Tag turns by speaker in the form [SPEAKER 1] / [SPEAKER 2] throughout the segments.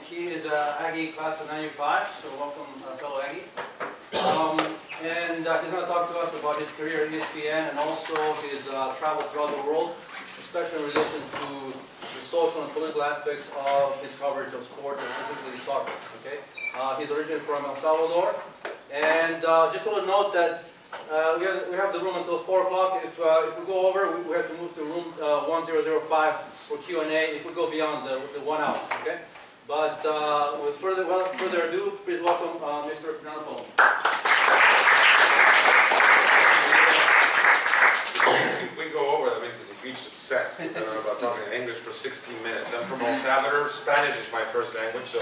[SPEAKER 1] he is Aggie class of 95, so welcome fellow Aggie. And he's going to talk to us about his career at ESPN and also his travels throughout the world, especially in relation to the social and political aspects of his coverage of sports, and specifically soccer. Okay, he's originally from El Salvador, and just want to note that we have the room until 4 o'clock. If we go over, we have to move to room 1005 for Q&A. If we go beyond the 1 hour, okay. But with further ado, please welcome Mr. Fernando Palomo.
[SPEAKER 2] If we go over, that means it's a huge success. I don't know about talking in English for 16 minutes. I'm from El Salvador. Spanish is my first language, so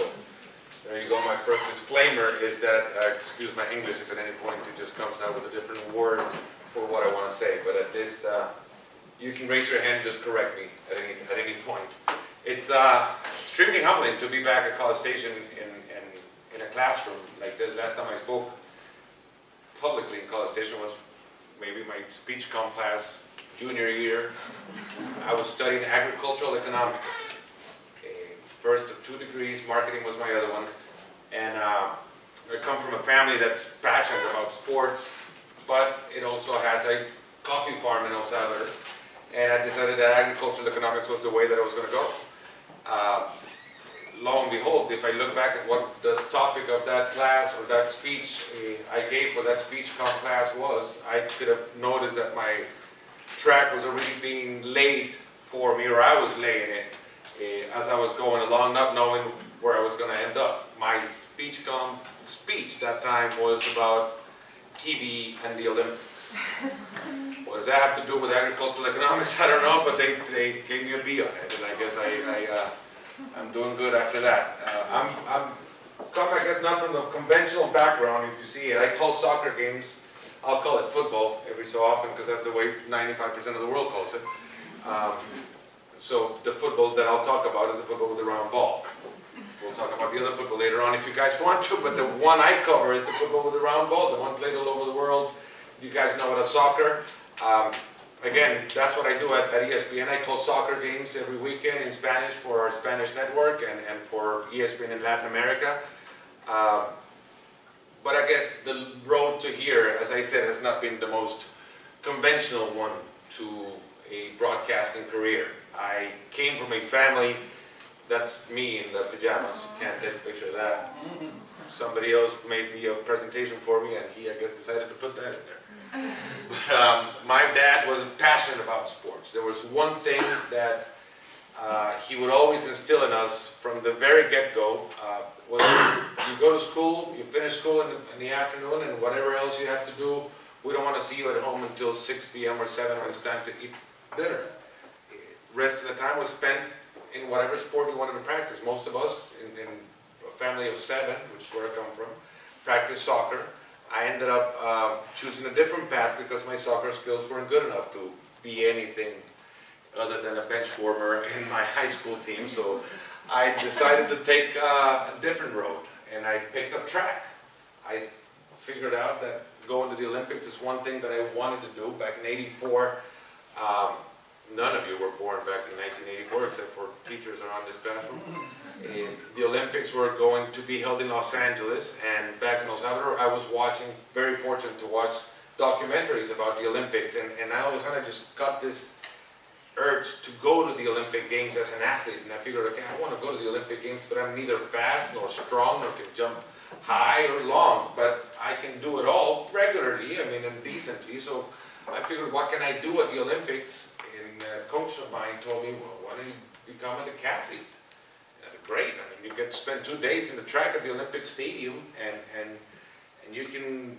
[SPEAKER 2] there you go. My first disclaimer is that, excuse my English if at any point it just comes out with a different word for what I want to say, but at least you can raise your hand and just correct me at any point. It's extremely humbling to be back at College Station in a classroom like this. Last time I spoke publicly in College Station was maybe my speech comm class junior year. I was studying agricultural economics. First of 2 degrees, marketing was my other one. And I come from a family that's passionate about sports, but it also has a coffee farm in El Salvador. And I decided that agricultural economics was the way that I was going to go. Lo and behold, if I look back at what the topic of that class or that speech I gave for that speech comm class was, I could have noticed that my track was already being laid for me, or I was laying it as I was going along, not knowing where I was going to end up. My speech that time was about TV and the Olympics. What does that have to do with agricultural economics? I don't know, but they gave me a B on it, and I guess I'm doing good after that. I'm come, I guess, not from the conventional background, if you see it. I call soccer games, I'll call it football every so often, because that's the way 95% of the world calls it. So the football that I'll talk about is the football with the round ball. We'll talk about the other football later on if you guys want to, but the one I cover is the football with the round ball, the one played all over the world. You guys know it as soccer. Again, that's what I do at ESPN. I call soccer games every weekend in Spanish for our Spanish network and for ESPN in Latin America. But I guess the road to here, as I said, has not been the most conventional one to a broadcasting career. I came from a family, that's me in the pajamas, you can't take a picture of that. Somebody else made the presentation for me and he, I guess, decided to put that in there. But my dad was passionate about sports. There was one thing that he would always instill in us from the very get-go. You go to school, you finish school in the afternoon, and whatever else you have to do, we don't want to see you at home until 6 p.m. or 7 when it's time to eat dinner. The rest of the time was spent in whatever sport you wanted to practice. Most of us, in a family of 7, which is where I come from, practiced soccer. I ended up choosing a different path because my soccer skills weren't good enough to be anything other than a bench warmer in my high school team. So I decided to take a different road, and I picked up track. I figured out that going to the Olympics is one thing that I wanted to do back in '84. None of you were born back in 1984 except for teachers around this bathroom. The Olympics were going to be held in Los Angeles, and back in El Salvador I was watching, very fortunate to watch documentaries about the Olympics, and all of a sudden I just got this urge to go to the Olympic Games as an athlete, and I figured, okay, I want to go to the Olympic Games, but I'm neither fast nor strong nor can jump high or long, but I can do it all regularly, I mean, and decently. So I figured, what can I do at the Olympics? And a coach of mine told me, well, why don't you become a decathlete? And I said, great. I mean, you get to spend 2 days in the track at the Olympic Stadium, and you can,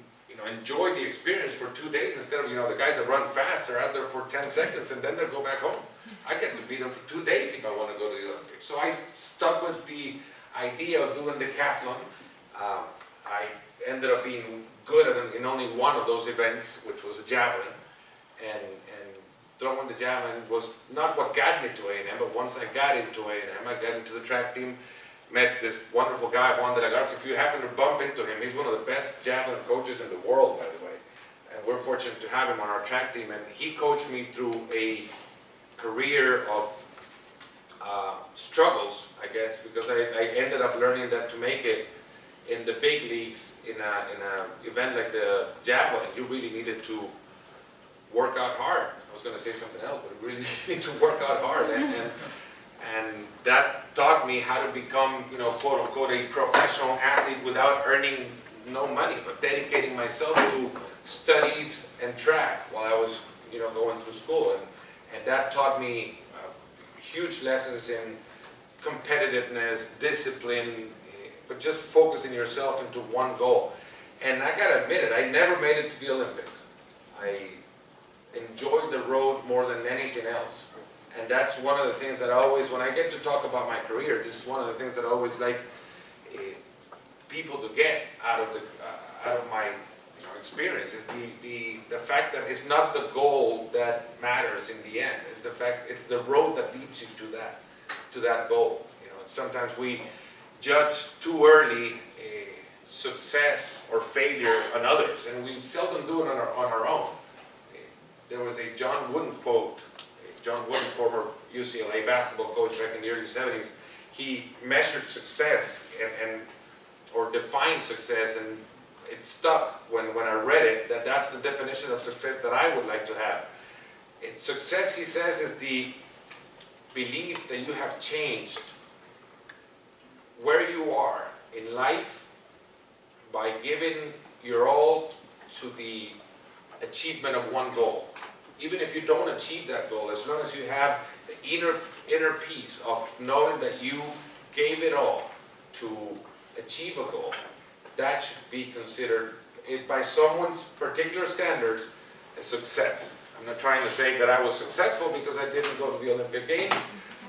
[SPEAKER 2] enjoy the experience for 2 days instead of, the guys that run fast are out there for 10 seconds and then they'll go back home. I get to be there for 2 days if I want to go to the Olympics. So I stuck with the idea of doing decathlon. I ended up being good in only one of those events, which was a javelin, and throwing the javelin was not what got me to A&M, but once I got into A&M, I got into the track team, met this wonderful guy, Juan de la Garza. If you happen to bump into him, he's one of the best javelin coaches in the world, by the way. And we're fortunate to have him on our track team, and he coached me through a career of struggles, I guess, because I ended up learning that to make it in the big leagues, in a event like the javelin, you really needed to work out hard. I was going to say something else, but you really need to work out hard, and that taught me how to become, you know, quote unquote, a professional athlete without earning no money, but dedicating myself to studies and track while I was, you know, going through school, and that taught me huge lessons in competitiveness, discipline, but just focusing yourself into one goal. And I gotta admit it, I never made it to the Olympics. I enjoyed the road more than anything else. And that's one of the things that I always, when I get to talk about my career, this is one of the things that I always like people to get out of my experience, is the fact that it's not the goal that matters in the end. It's the fact, it's the road that leads you to that goal. You know, sometimes we judge too early success or failure on others, and we seldom do it on our own. There was a John Wooden quote. John Wooden, former UCLA basketball coach back in the early 70s, he measured success or defined success, and it stuck when I read it, that's the definition of success that I would like to have. Success, he says, is the belief that you have changed where you are in life by giving your all to the achievement of one goal. Even if you don't achieve that goal, as long as you have the inner peace of knowing that you gave it all to achieve a goal, that should be considered, by someone's particular standards, a success. I'm not trying to say that I was successful because I didn't go to the Olympic Games,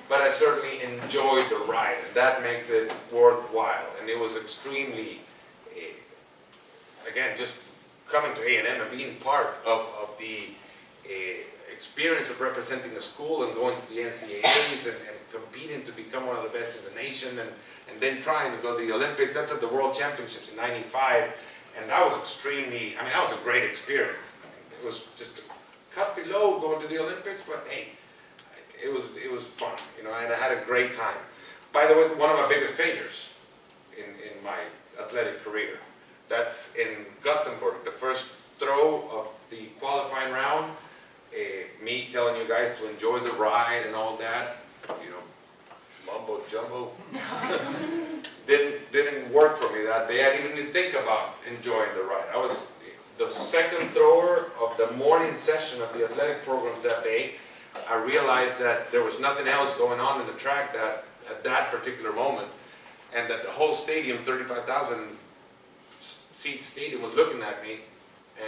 [SPEAKER 2] but I certainly enjoyed the ride, and that makes it worthwhile. And it was extremely, again, just coming to A&M and being part of the experience of representing a school and going to the NCAAs and competing to become one of the best in the nation, and then trying to go to the Olympics. That's at the World Championships in '95, and that was extremely, that was a great experience. It was just a cut below going to the Olympics, but hey, it was fun, you know, and I had a great time. By the way, one of my biggest failures in my athletic career, that's in Gothenburg, the first throw of the qualifying round, me telling you guys to enjoy the ride and all that, you know, mumbo jumbo, didn't work for me that day. I didn't even think about enjoying the ride. I was the second thrower of the morning session of the athletic programs that day. I realized that there was nothing else going on in the track at that particular moment, and that the whole stadium, 35,000 seat stadium, was looking at me.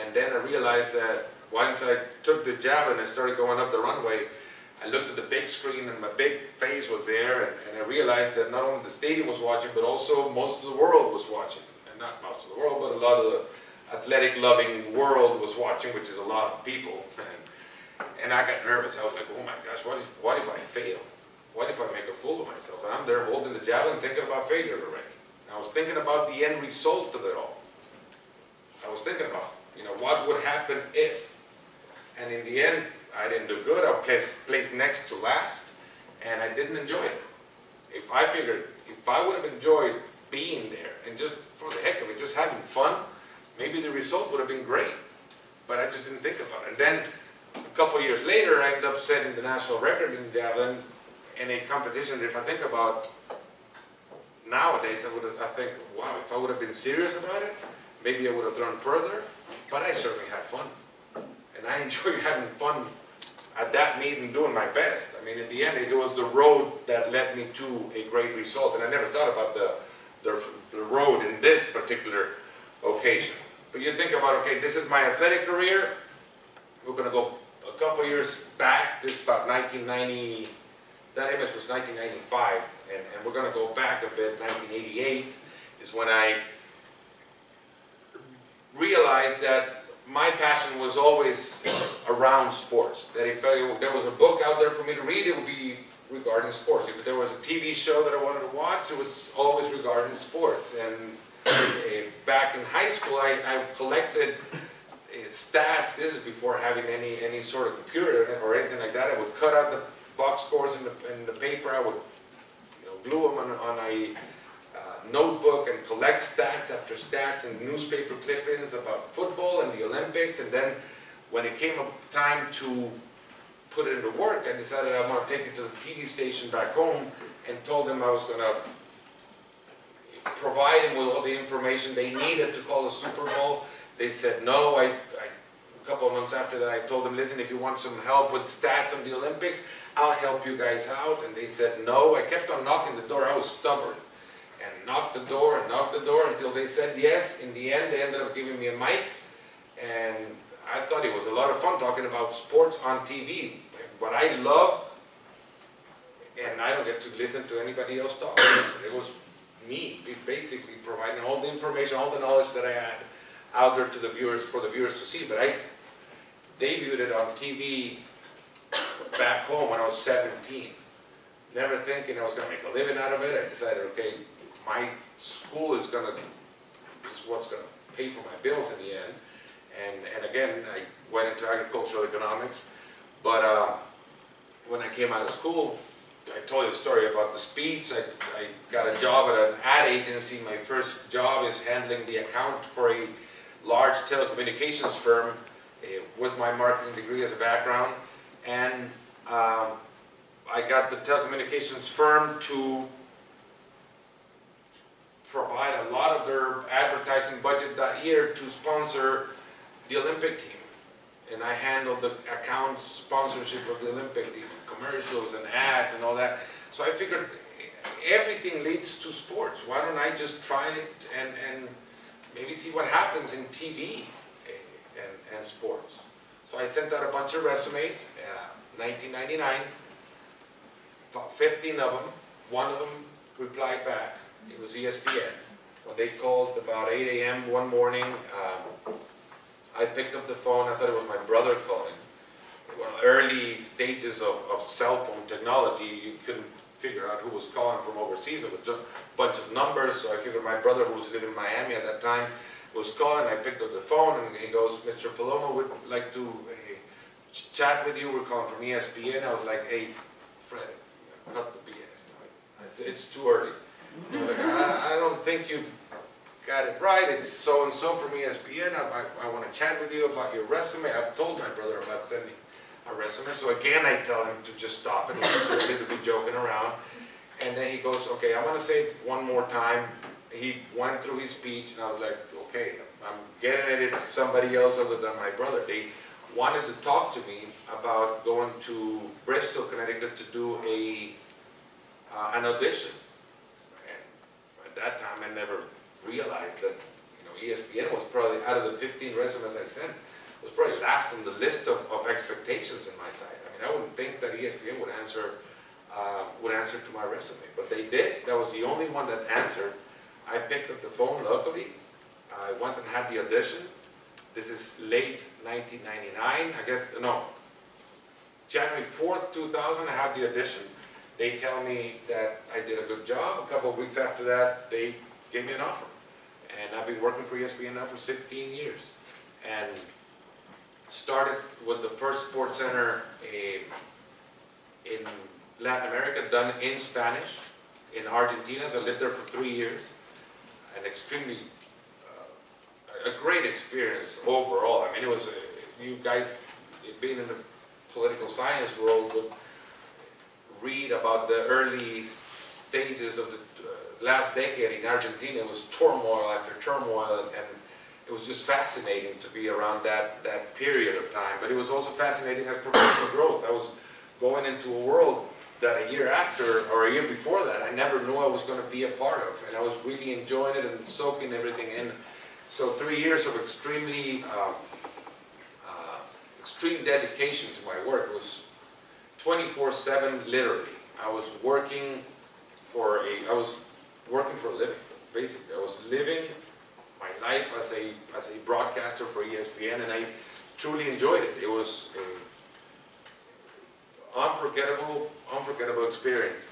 [SPEAKER 2] And then I realized that once I took the javelin and started going up the runway, I looked at the big screen and my big face was there, and I realized that not only the stadium was watching, but also most of the world was watching. And not most of the world, but a lot of the athletic-loving world was watching, which is a lot of people. And I got nervous. I was like, oh my gosh, what if I fail? What if I make a fool of myself? And I'm there holding the javelin thinking about failure already. And I was thinking about the end result of it all. I was thinking about, you know, what would happen if? And in the end, I didn't do good. I placed next to last, and I didn't enjoy it. If I would have enjoyed being there and just for the heck of it, just having fun, maybe the result would have been great. But I just didn't think about it. And then a couple of years later, I ended up setting the national record in javelin in a competition. If I think about nowadays, I think, wow, if I would have been serious about it, maybe I would have thrown further. But I certainly had fun, and I enjoy having fun at that meet and doing my best. I mean, in the end, it was the road that led me to a great result, and I never thought about the road in this particular occasion. But you think about, okay, this is my athletic career. We're going to go a couple years back. This is about 1990. That image was 1995, and we're going to go back a bit. 1988 is when I realized that my passion was always around sports. That if there was a book out there for me to read, it would be regarding sports. If there was a TV show that I wanted to watch, it was always regarding sports. And back in high school, I collected stats. This is before having any sort of computer or anything like that. I would cut out box scores in the paper. I would glue them on a notebook and collect stats after stats and newspaper clippings about football and the Olympics. And then when it came time to put it into work, I decided I want to take it to the TV station back home and told them I was going to provide them with all the information they needed to call a Super Bowl. They said no. A couple of months after that, I told them, listen, if you want some help with stats on the Olympics, I'll help you guys out. And they said no. I kept on knocking the door. I was stubborn. And knocked the door until they said yes. In the end, they ended up giving me a mic. And I thought it was a lot of fun talking about sports on TV. What I loved, and I don't get to listen to anybody else talk. It was me basically providing all the information, all the knowledge that I had out there to the viewers, for the viewers to see. But I debuted it on TV back home when I was 17. Never thinking I was going to make a living out of it. I decided, okay, my school is what's going to pay for my bills in the end. And again, I went into agricultural economics. But when I came out of school, I told you the story about the speech. I got a job at an ad agency. My first job is handling the account for a large telecommunications firm with my marketing degree as a background. And I got the telecommunications firm to provide a lot of their advertising budget that year to sponsor the Olympic team. And I handled the account sponsorship of the Olympic team, commercials and ads and all that. So I figured everything leads to sports. Why don't I just try it and maybe see what happens in TV and sports. So I sent out a bunch of resumes, 1999, about 15 of them. One of them replied back. It was ESPN. When they called about 8 a.m. one morning, I picked up the phone. I thought it was my brother calling. One of the early stages of cell phone technology, you couldn't figure out who was calling from overseas. It was just a bunch of numbers, so I figured my brother, who was living in Miami at that time, was calling. I picked up the phone, and he goes, Mr. Palomo would like to chat with you. We're calling from ESPN. I was like, hey, Fred, cut the BS. It's too early. Like, I don't think you got it right. It's so-and-so from ESPN. I want to chat with you about your resume. I've told my brother about sending a resume. So again, I tell him to just stop it. He's too early to be joking around. And then he goes, okay, I want to say it one more time. He went through his speech, and I was like, okay, I'm getting it. It's somebody else other than my brother. They wanted to talk to me about going to Bristol, Connecticut to do an audition. And at that time, I never realized that ESPN was probably, out of the 15 resumes I sent, was probably last on the list of expectations in my side. I mean, I wouldn't think that ESPN would answer to my resume, but they did. That was the only one that answered. I picked up the phone, luckily. I went and had the audition. This is late 1999, I guess, no, January 4th, 2000, I have the audition. They tell me that I did a good job. A couple of weeks after that, they gave me an offer. And I've been working for ESPN now for 16 years. And started with the first sports center in Latin America, done in Spanish, in Argentina. So I lived there for 3 years. An extremely, a great experience overall. I mean, it was, you guys being in the political science world would read about the early stages of the last decade in Argentina. It was turmoil after turmoil, and it was just fascinating to be around that period of time. But it was also fascinating as professional growth. I was going into a world that a year after, or a year before that, I never knew I was going to be a part of. And I was really enjoying it and soaking everything in. So 3 years of extreme dedication to my work. It was 24/7, literally. I was working for a living, basically. I was living my life as a broadcaster for ESPN, and I truly enjoyed it. It was an unforgettable experience.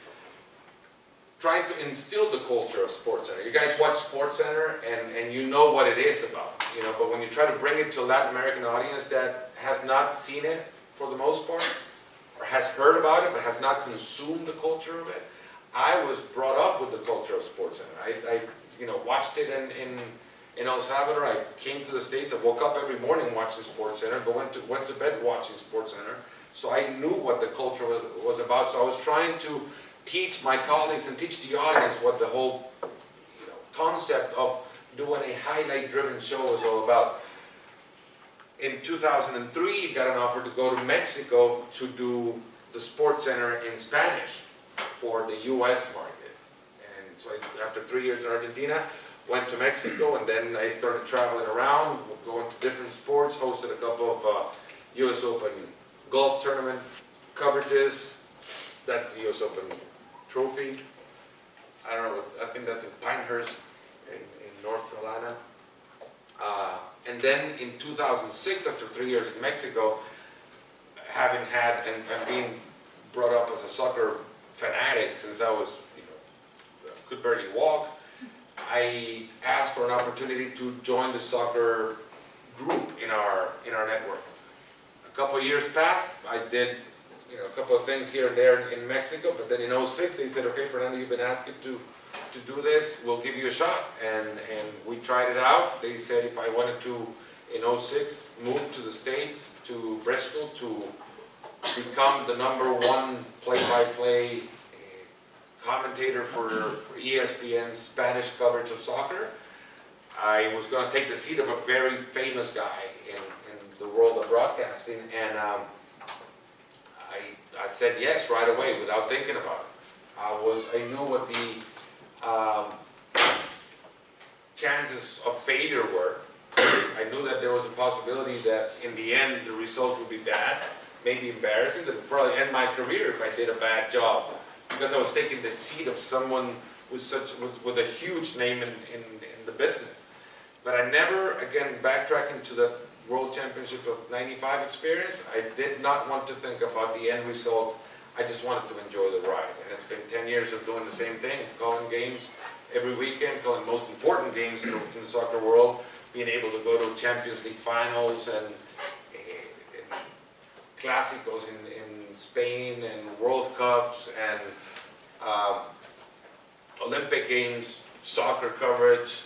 [SPEAKER 2] Trying to instill the culture of SportsCenter. You guys watch SportsCenter and you know what it is about, but when you try to bring it to a Latin American audience that has not seen it for the most part, or has heard about it but has not consumed the culture of it. I was brought up with the culture of SportsCenter. I watched it in El Salvador. I came to the States. I woke up every morning watching SportsCenter. Went to bed watching SportsCenter. So I knew what the culture was about. So I was trying to teach my colleagues and teach the audience what the whole concept of doing a highlight-driven show is all about. In 2003, got an offer to go to Mexico to do the SportsCenter in Spanish for the U.S. market. And so after 3 years in Argentina, went to Mexico, and then I started traveling around, going to different sports, hosted a couple of U.S. Open golf tournament coverages. That's the U.S. Open trophy. I don't know, I think that's in Pinehurst in North Carolina. And then in 2006, after 3 years in Mexico, having had and being brought up as a soccer fanatic since I was, could barely walk, I asked for an opportunity to join the soccer group in our network. A couple of years passed. I did a couple of things here and there in Mexico, but then in 2006 they said, okay, Fernando, you've been asked to do this, we'll give you a shot. And we tried it out. They said if I wanted to, in 2006, move to the States, to Bristol, to become the #1 play-by-play commentator for ESPN's Spanish coverage of soccer. I was going to take the seat of a very famous guy in the world of broadcasting, and I said yes right away without thinking about it. I knew what the chances of failure were. I knew that there was a possibility that in the end the result would be bad, maybe embarrassing, that would probably end my career if I did a bad job, because I was taking the seat of someone with a huge name in the business. But I never, again, backtracking to the World Championship of '95 experience, I did not want to think about the end result. I just wanted to enjoy the ride. And it's been 10 years of doing the same thing, calling games every weekend, calling the most important games in the soccer world, being able to go to Champions League finals and Clásicos in Spain and World Cups and Olympic Games, soccer coverage.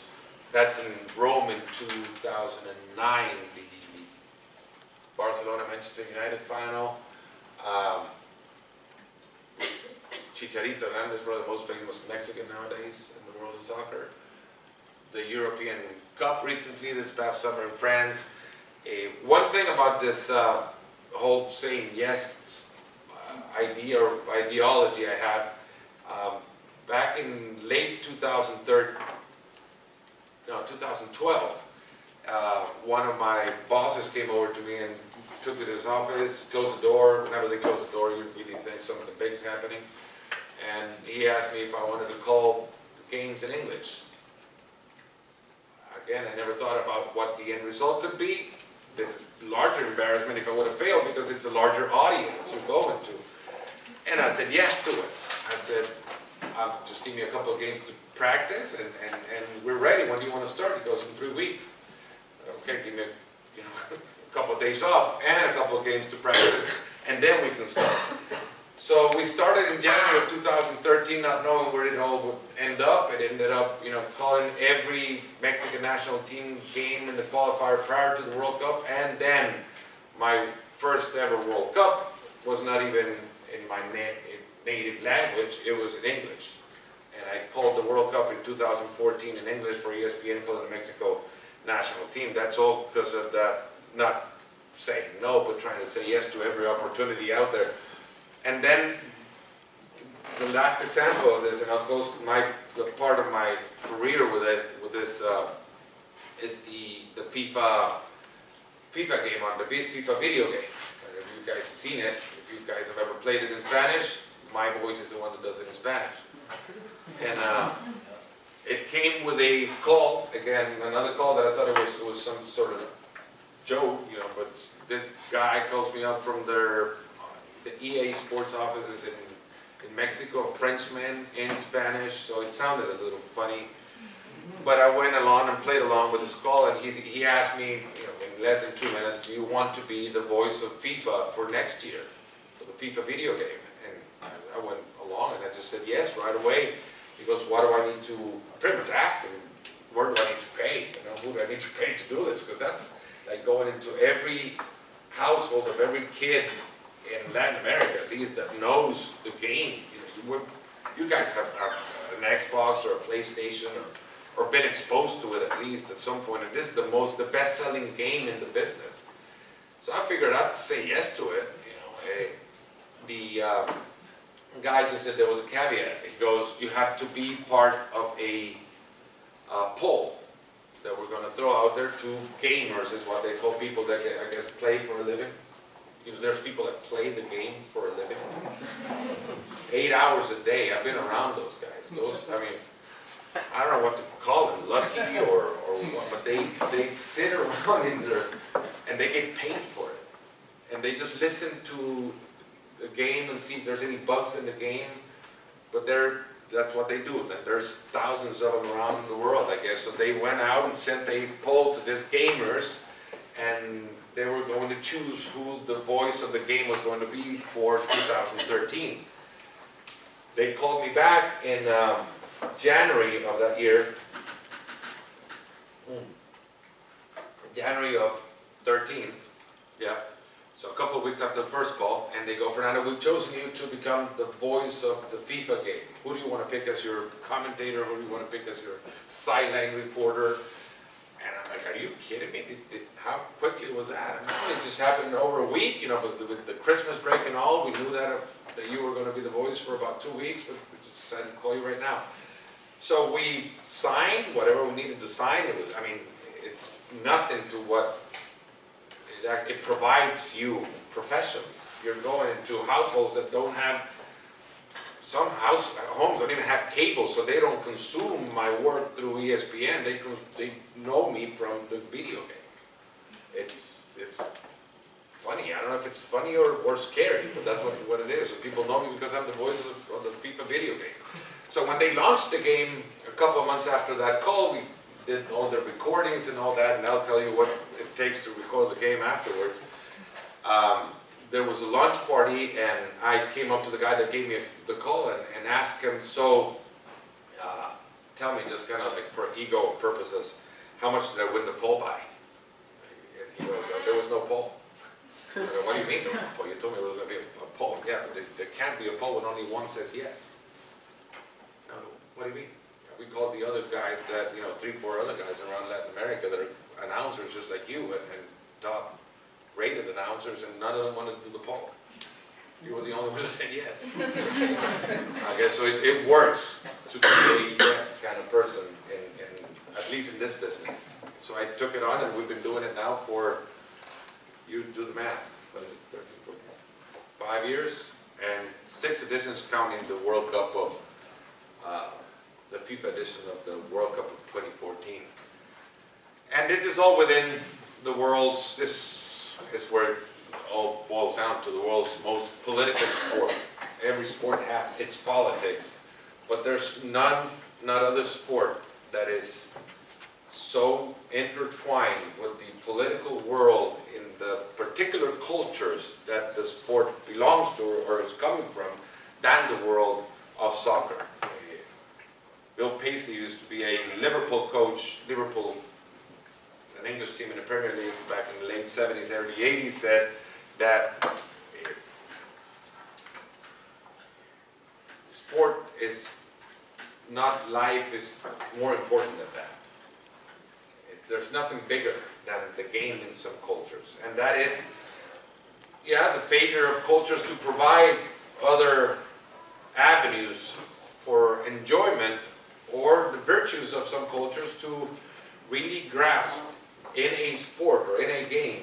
[SPEAKER 2] That's in Rome in 2009, the Barcelona-Manchester United final. Chicharito Hernandez, probably the most famous Mexican nowadays in the world of soccer. The European Cup recently, this past summer in France. One thing about this whole saying yes ideology I have, back in late 2012, one of my bosses came over to me and took to his office, closed the door. Whenever they close the door, you really think something big's happening. And he asked me if I wanted to call the games in English. Again, I never thought about what the end result could be. This is larger embarrassment if I would have failed, because it's a larger audience you're going to. And I said yes to it. I said, just give me a couple of games to practice and we're ready. When do you want to start? He goes, in 3 weeks. Okay, give me a couple of days off and a couple of games to practice, and then we can start. So we started in January of 2013, not knowing where it all would end up. It ended up, calling every Mexican national team game in the qualifier prior to the World Cup, and then my first ever World Cup was not even in my native language, it was in English. And I called the World Cup in 2014 in English for ESPN, calling the Mexico national team. That's all because of that, not saying no, but trying to say yes to every opportunity out there. And then the last example of this, and I'll close the part of my career with this is the FIFA game, on the FIFA video game. And if you guys have seen it, if you guys have ever played it in Spanish, my voice is the one that does it in Spanish. And it came with a call, again, another call that I thought it was some sort of joke, but this guy calls me up from the EA Sports offices in Mexico, a Frenchman in Spanish, so it sounded a little funny. But I went along and played along with his call, and he asked me, in less than 2 minutes, do you want to be the voice of FIFA for next year, for the FIFA video game. And I went along and I just said yes right away. He goes, what do I need to, pretty much ask him, where do I need to pay? You know, who do I need to pay to do this? Because that's like going into every household of every kid in Latin America, at least, that knows the game. You know, you guys have an Xbox or a PlayStation or been exposed to it at least at some point, and this is the best-selling game in the business. So I figured I'd say yes to it. You know, the guy just said there was a caveat. He goes, you have to be part of a poll that we're going to throw out there to gamers, is what they call people that, I guess, play for a living. You know, there's people that play the game for a living. 8 hours a day. I've been around those guys. Those, I mean, I don't know what to call them, lucky or what, but they sit around in there and they get paid for it. And they just listen to the game and see if there's any bugs in the game. But that's what they do. There's thousands of them around the world, I guess. So they went out and sent a poll to these gamers, and they were going to choose who the voice of the game was going to be for 2013. They called me back in January of that year, January of 13, yeah. So a couple of weeks after the first call, and they go, Fernando, we've chosen you to become the voice of the FIFA game. Who do you want to pick as your commentator? Who do you want to pick as your sideline reporter? And I'm like, are you kidding me? How quickly was that? I mean, it just happened over a week, you know, but with the Christmas break and all, we knew that you were going to be the voice for about 2 weeks, but we just decided to call you right now. So we signed whatever we needed to sign. It was, I mean, it's nothing to what it provides you professionally. You're going into households that don't have, some homes don't even have cable, so they don't consume my work through ESPN. They know me from the video game. It's funny. I don't know if it's funny or scary, but that's what it is. People know me because I'm the voice of the FIFA video game. So when they launched the game a couple of months after that call, we did all the recordings and all that, and I'll tell you what it takes to record the game afterwards. There was a launch party, and I came up to the guy that gave me the call and asked him, so tell me, just kind of like for ego purposes, how much did I win the poll by? And he goes, there was no poll. I go, what do you mean there was no poll? You told me there was going to be a poll. Yeah, but there can't be a poll when only one says yes. No, what do you mean? We called the other guys that, you know, 3, 4 other guys around Latin America that are announcers just like you and top rated announcers, and none of them wanted to do the poll. You were the only one who said yes. I guess so. It works to be a yes kind of person, at least in this business. So I took it on, and we've been doing it now for, you do the math, 5 years and 6 editions, counting the World Cup of the FIFA edition of the World Cup of 2014. And this is all within the world's, this is where it all boils down to, the world's most political sport. Every sport has its politics, but there's not other sport that is so intertwined with the political world in the particular cultures that the sport belongs to or is coming from than the world of soccer. Bill Paisley used to be a Liverpool coach. Liverpool, an English team in the Premier League back in the late 70s, early 80s, said that sport is not life, is more important than that. There's nothing bigger than the game in some cultures. And that is, yeah, the failure of cultures to provide other avenues for enjoyment, or the virtues of some cultures to really grasp in a sport or in a game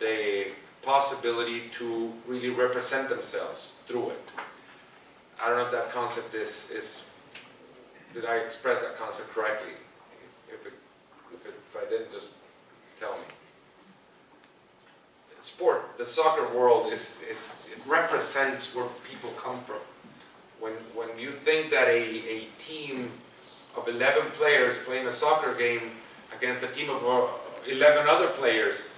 [SPEAKER 2] the possibility to really represent themselves through it. I don't know if that concept is did I express that concept correctly? If I didn't, just tell me. Sport, the soccer world it represents where people come from. When you think that a team of 11 players playing a soccer game against a team of 11 other players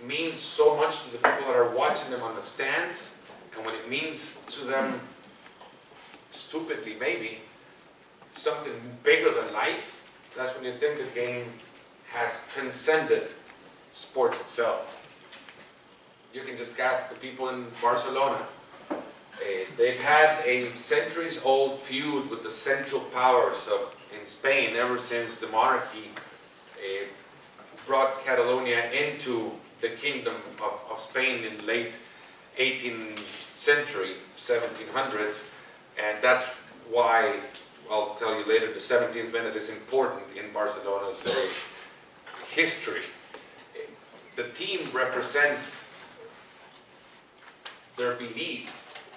[SPEAKER 2] means so much to the people that are watching them on the stands And when it means to them, stupidly maybe, something bigger than life, that's when you think the game has transcended sports itself. You can just ask the people in Barcelona. They've had a centuries-old feud with the Central Powers in Spain ever since the monarchy brought Catalonia into the Kingdom of Spain in the late 18th century, 1700s, and that's why, I'll tell you later, the 17th minute is important in Barcelona's history. The team represents their belief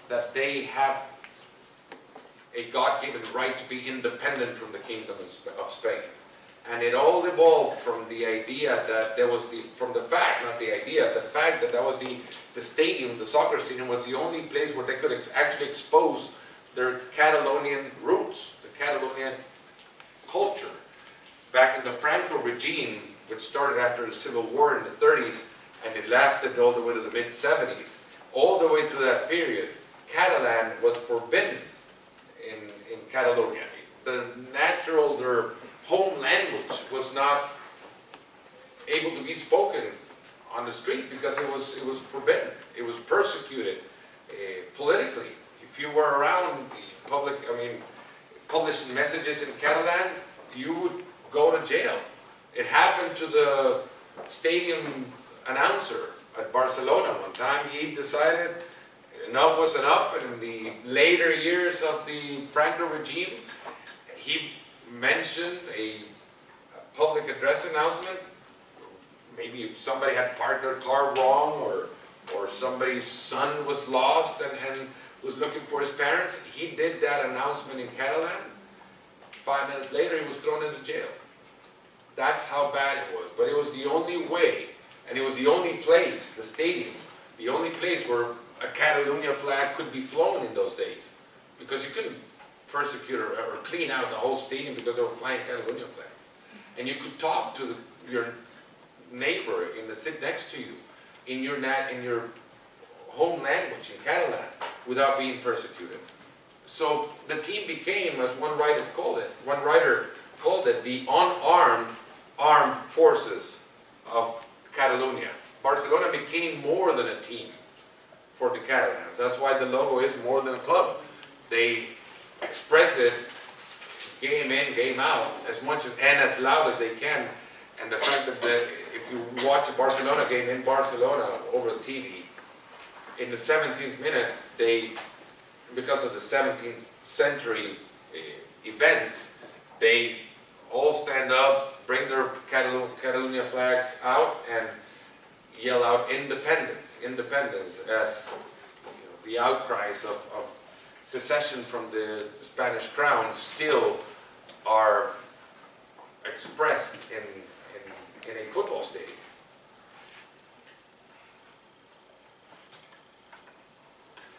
[SPEAKER 2] that they have a God-given right to be independent from the Kingdom of Spain. And it all evolved from the idea that there was the fact that that was the stadium, the soccer stadium, was the only place where they could actually expose their Catalonian roots, the Catalonian culture. Back in the Franco regime, which started after the Civil War in the 30s, and it lasted all the way to the mid-70s, all the way through that period, Catalan was forbidden in Catalonia. Their home language was not able to be spoken on the street because it was forbidden. It was persecuted politically. If you were around publishing messages in Catalan, you would go to jail. It happened to the stadium announcer at Barcelona one time. He decided enough was enough, and in the later years of the Franco regime, he mentioned a public address announcement. Maybe if somebody had parked their car wrong, or somebody's son was lost and was looking for his parents. He did that announcement in Catalan. 5 minutes later, he was thrown into jail. That's how bad it was. But it was the only way, and it was the only place, the stadium, the only place where a Catalonia flag could be flown in those days. Because you couldn't persecute or clean out the whole stadium because they were flying Catalonia flags. And you could talk to your neighbor in the sit next to you in your home language, in Catalan, without being persecuted. So the team became, as one writer called it, the unarmed armed forces of Catalonia. Barcelona became more than a team for the Catalans. That's why the logo is more than a club. They express it game in, game out, as much and as loud as they can. And the fact that if you watch a Barcelona game in Barcelona over the TV, in the 17th minute, because of the 17th century events, they all stand up, bring their Catalonia flags out, and yell out independence, independence, as the outcries of secession from the Spanish crown still are expressed in a football stadium.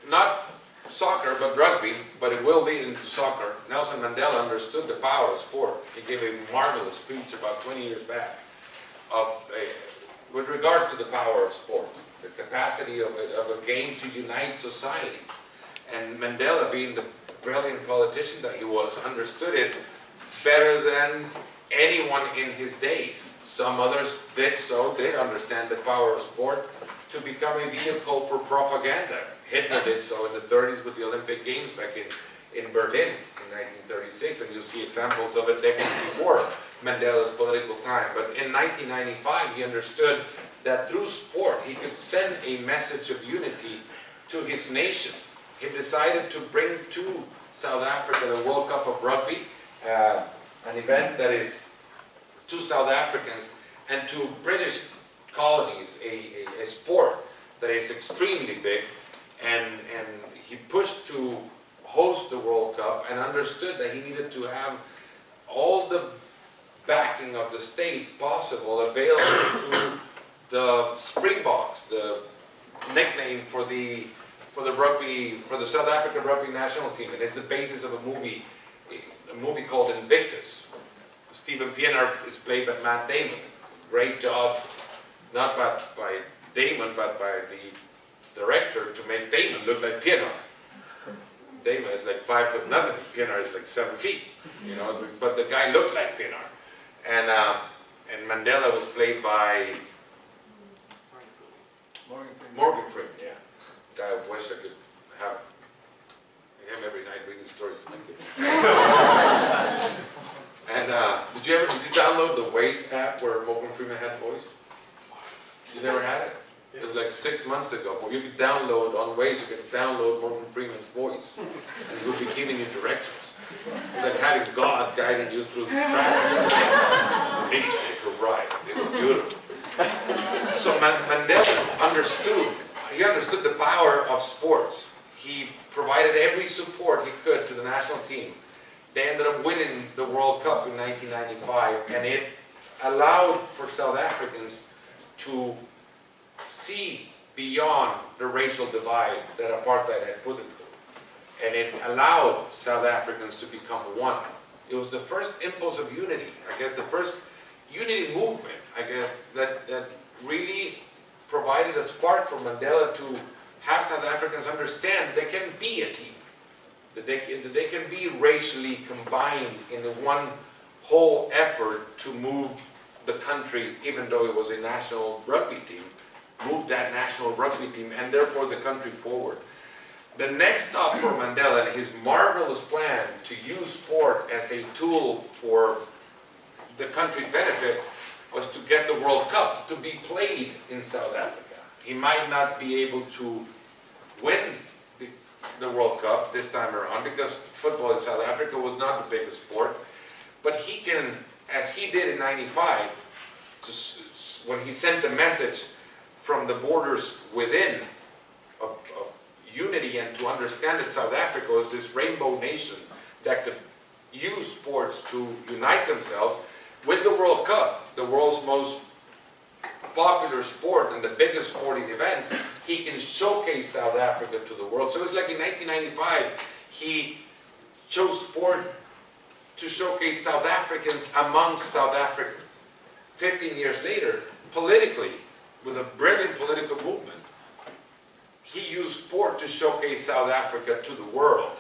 [SPEAKER 2] Not soccer, but rugby, but it will lead into soccer. Nelson Mandela understood the power of sport. He gave a marvelous speech about 20 years back with regards to the power of sport, the capacity of a game to unite societies. And Mandela, being the brilliant politician that he was, understood it better than anyone in his days. Some others did understand the power of sport to become a vehicle for propaganda. Hitler did so in the 30s with the Olympic Games back in Berlin in 1936, and you'll see examples of it decades before Mandela's political time. But in 1995, he understood that through sport, he could send a message of unity to his nation. He decided to bring to South Africa the World Cup of Rugby, an event that is to South Africans and to British colonies, a sport that is extremely big, and he pushed to host the World Cup and understood that he needed to have all the backing of the state possible available to the Springboks, the nickname for the South African rugby national team, and it's the basis of a movie called Invictus. Stephen Pienaar is played by Matt Damon. Great job, not by Damon, but by the director to make Damon look like Pienaar. Damon is like 5 foot nothing, Pienaar is like 7 feet, you know, but the guy looked like Pienaar. And Mandela was played by Morgan Freeman, yeah. Guy I wish I could have him every night reading stories to my kids. And did you download the Waze app where Morgan Freeman had voice? You never had it? It was like 6 months ago. Well, you could download on Waze, you could download Morgan Freeman's voice, and he would be giving you directions. It's like having God guiding you through the traffic. Please take a ride. It was beautiful. So Mandela understood the power of sports. He provided every support he could to the national team. They ended up winning the World Cup in 1995, and it allowed for South Africans to see beyond the racial divide that apartheid had put them through. And it allowed South Africans to become one. It was the first impulse of unity, I guess the first unity movement, I guess, that really provided a spark for Mandela to have South Africans understand they can be a team. That they can be racially combined in the one whole effort to move the country, even though it was a national rugby team, move that national rugby team and therefore the country forward. The next stop for Mandela and his marvelous plan to use sport as a tool for the country's benefit was to get the World Cup to be played in South Africa. He might not be able to win the World Cup this time around because football in South Africa was not the biggest sport, but he can, as he did in '95, when he sent a message from the borders within of unity and to understand that South Africa was this rainbow nation that could use sports to unite themselves. With the World Cup, the world's most popular sport and the biggest sporting event, he can showcase South Africa to the world. So it's like in 1995, he chose sport to showcase South Africans amongst South Africans. 15 years later, politically, with a brilliant political movement, he used sport to showcase South Africa to the world.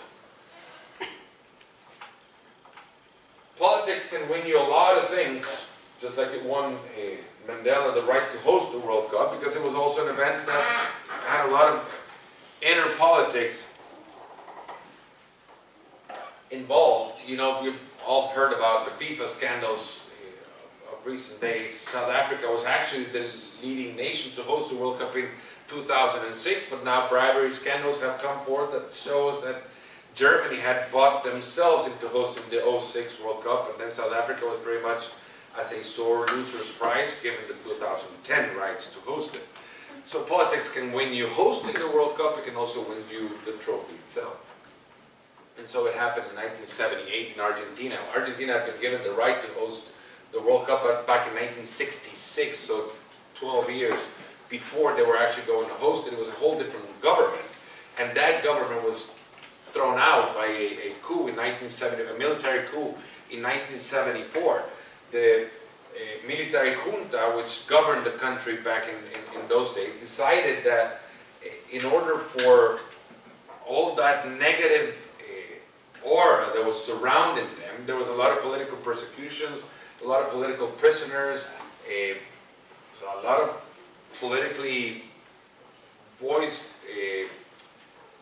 [SPEAKER 2] Politics can win you a lot of things, just like it won Mandela the right to host the World Cup, because it was also an event that had a lot of inner politics involved. You know, we've all heard about the FIFA scandals of recent days. South Africa was actually the leading nation to host the World Cup in 2006, but now bribery scandals have come forth that shows that Germany had bought themselves into hosting the '06 World Cup, and then South Africa was pretty much as a sore loser's prize given the 2010 rights to host it. So politics can win you hosting the World Cup, it can also win you the trophy itself. And so it happened in 1978 in Argentina. Argentina had been given the right to host the World Cup back in 1966, so 12 years before they were actually going to host it. It was a whole different government, and that government was thrown out by a coup in 1970, a military coup in 1974. The military junta, which governed the country back in those days, decided that in order for all that negative aura that was surrounding them, there was a lot of political persecutions, a lot of political prisoners, a lot of politically voiced,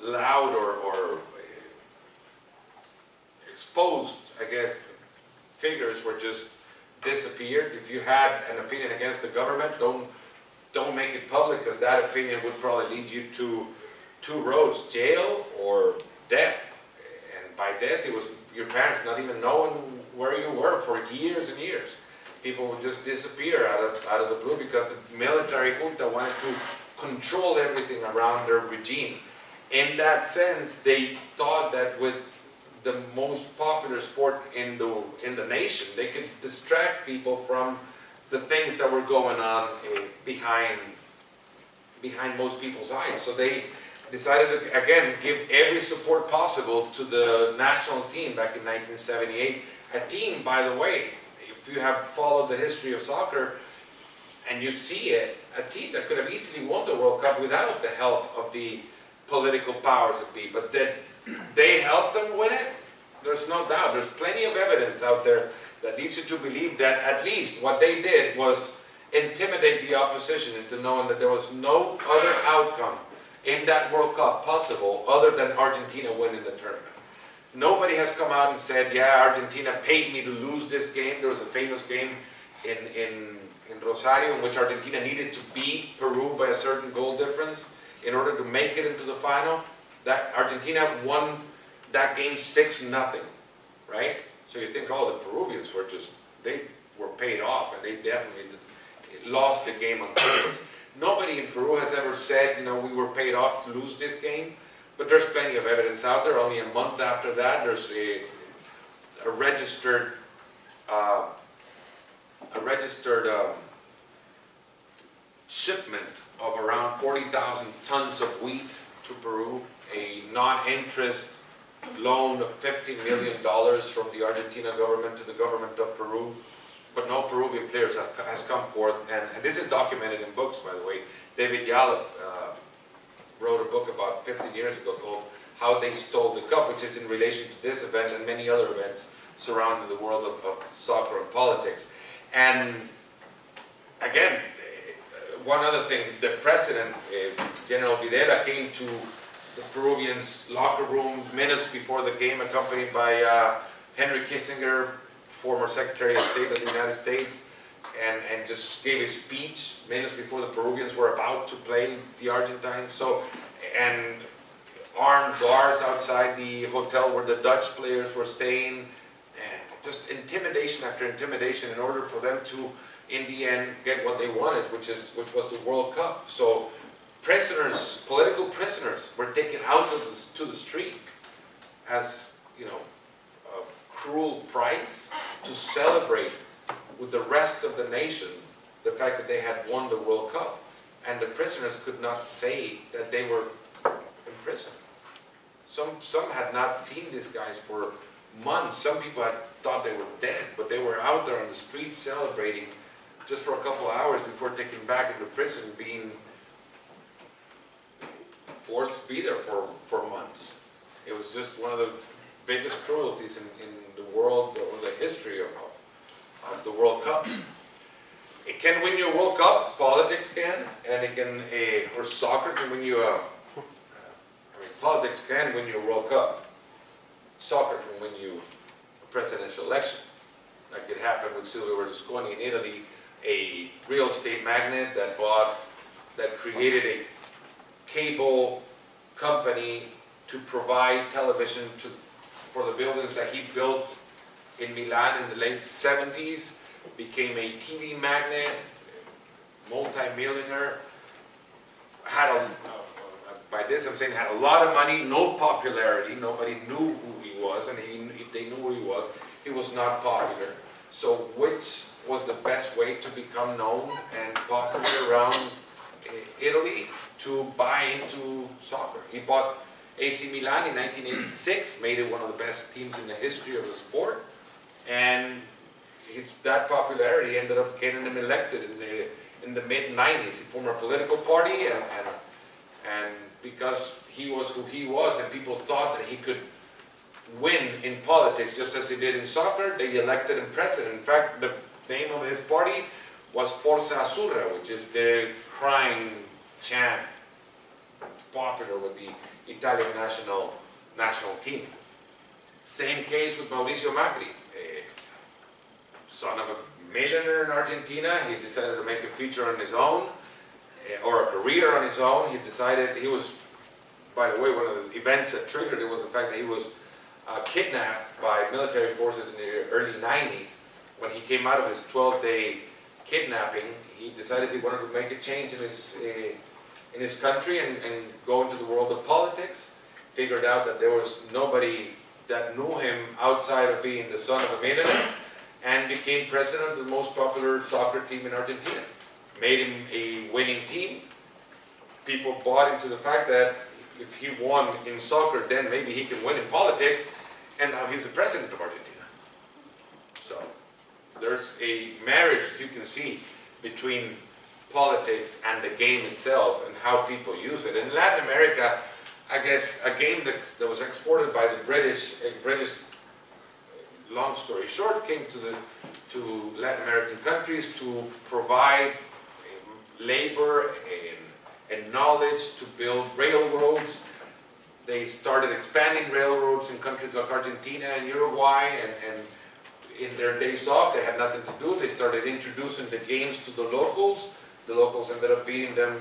[SPEAKER 2] loud or exposed, I guess, figures were just disappeared. If you had an opinion against the government, don't make it public, because that opinion would probably lead you to two roads: jail or death. And by death, it was your parents not even knowing where you were for years and years. People would just disappear out of the blue because the military junta wanted to control everything around their regime. In that sense, they thought that with the most popular sport in the nation, they could distract people from the things that were going on behind most people's eyes. So they decided to, again, give every support possible to the national team back in 1978. A team, by the way, if you have followed the history of soccer, And you see it, a team that could have easily won the World Cup without the help of the political powers that be, but that they helped them win it. There's no doubt. There's plenty of evidence out there that leads you to believe that at least what they did was intimidate the opposition into knowing that there was no other outcome in that World Cup possible other than Argentina winning the tournament. Nobody has come out and said, yeah, Argentina paid me to lose this game. There was a famous game in Rosario in which Argentina needed to beat Peru by a certain goal difference in order to make it into the final. That Argentina won that game 6-0, right? So you think, oh, the Peruvians were just, they were paid off and they definitely lost the game on purpose. Nobody in Peru has ever said, you know, we were paid off to lose this game, but there's plenty of evidence out there. Only a month after that, there's a registered shipment of around 40,000 tons of wheat to Peru, a non-interest loan of $50 million from the Argentina government to the government of Peru, but no Peruvian players has come forth, and this is documented in books, by the way. David Yallop wrote a book about 15 years ago called How They Stole the Cup, which is in relation to this event and many other events surrounding the world of soccer and politics. And again, one other thing, the president, General Videla, came to the Peruvians' locker room minutes before the game, accompanied by Henry Kissinger, former Secretary of State of the United States, and just gave a speech minutes before the Peruvians were about to play the Argentines. So, and armed guards outside the hotel where the Dutch players were staying, and just intimidation after intimidation in order for them to, in the end, get what they wanted, which was the World Cup. So prisoners, political prisoners, were taken out to the street as, you know, a cruel price to celebrate with the rest of the nation the fact that they had won the World Cup. And the prisoners could not say that they were in prison. Some had not seen these guys for months. Some people had thought they were dead, but they were out there on the streets celebrating just for a couple of hours before taken back into prison, being forced to be there for months. It was just one of the biggest cruelties in the world, or the history of the World Cups. It can win you a World Cup, politics can, and it can, or soccer can win you politics can win you a World Cup. Soccer can win you a presidential election. Like it happened with Silvio Berlusconi in Italy, a real estate magnate that created a cable company to provide television for the buildings that he built in Milan in the late 70s, became a TV magnate, multi-millionaire, by this I'm saying had a lot of money, no popularity, nobody knew who he was, and if they knew who he was not popular. So which was the best way to become known and popular around Italy? To buy into soccer. He bought AC Milan in 1986, made it one of the best teams in the history of the sport, and that popularity ended up getting him elected in the mid-90s. He formed a political party, and because he was who he was, and people thought that he could win in politics just as he did in soccer, they elected him president. In fact, the name of his party was Forza Azzurra, which is the crying chant popular with the Italian national team. Same case with Mauricio Macri, son of a millionaire in Argentina. He decided to make a future on his own, or a career on his own. He decided, he was, by the way, one of the events that triggered it was the fact that he was kidnapped by military forces in the early 90s. When he came out of his 12-day kidnapping, he decided he wanted to make a change in his country and go into the world of politics. Figured out that there was nobody that knew him outside of being the son of a millionaire, and became president of the most popular soccer team in Argentina. Made him a winning team. People bought into the fact that if he won in soccer, then maybe he can win in politics, and now he's the president of Argentina. So there's a marriage, as you can see, between politics and the game itself and how people use it. In Latin America, I guess a game that was exported by the British, long story short, came to Latin American countries to provide labor and knowledge to build railroads. They started expanding railroads in countries like Argentina and Uruguay, and in their days off, they had nothing to do. They started introducing the games to the locals. The locals ended up beating them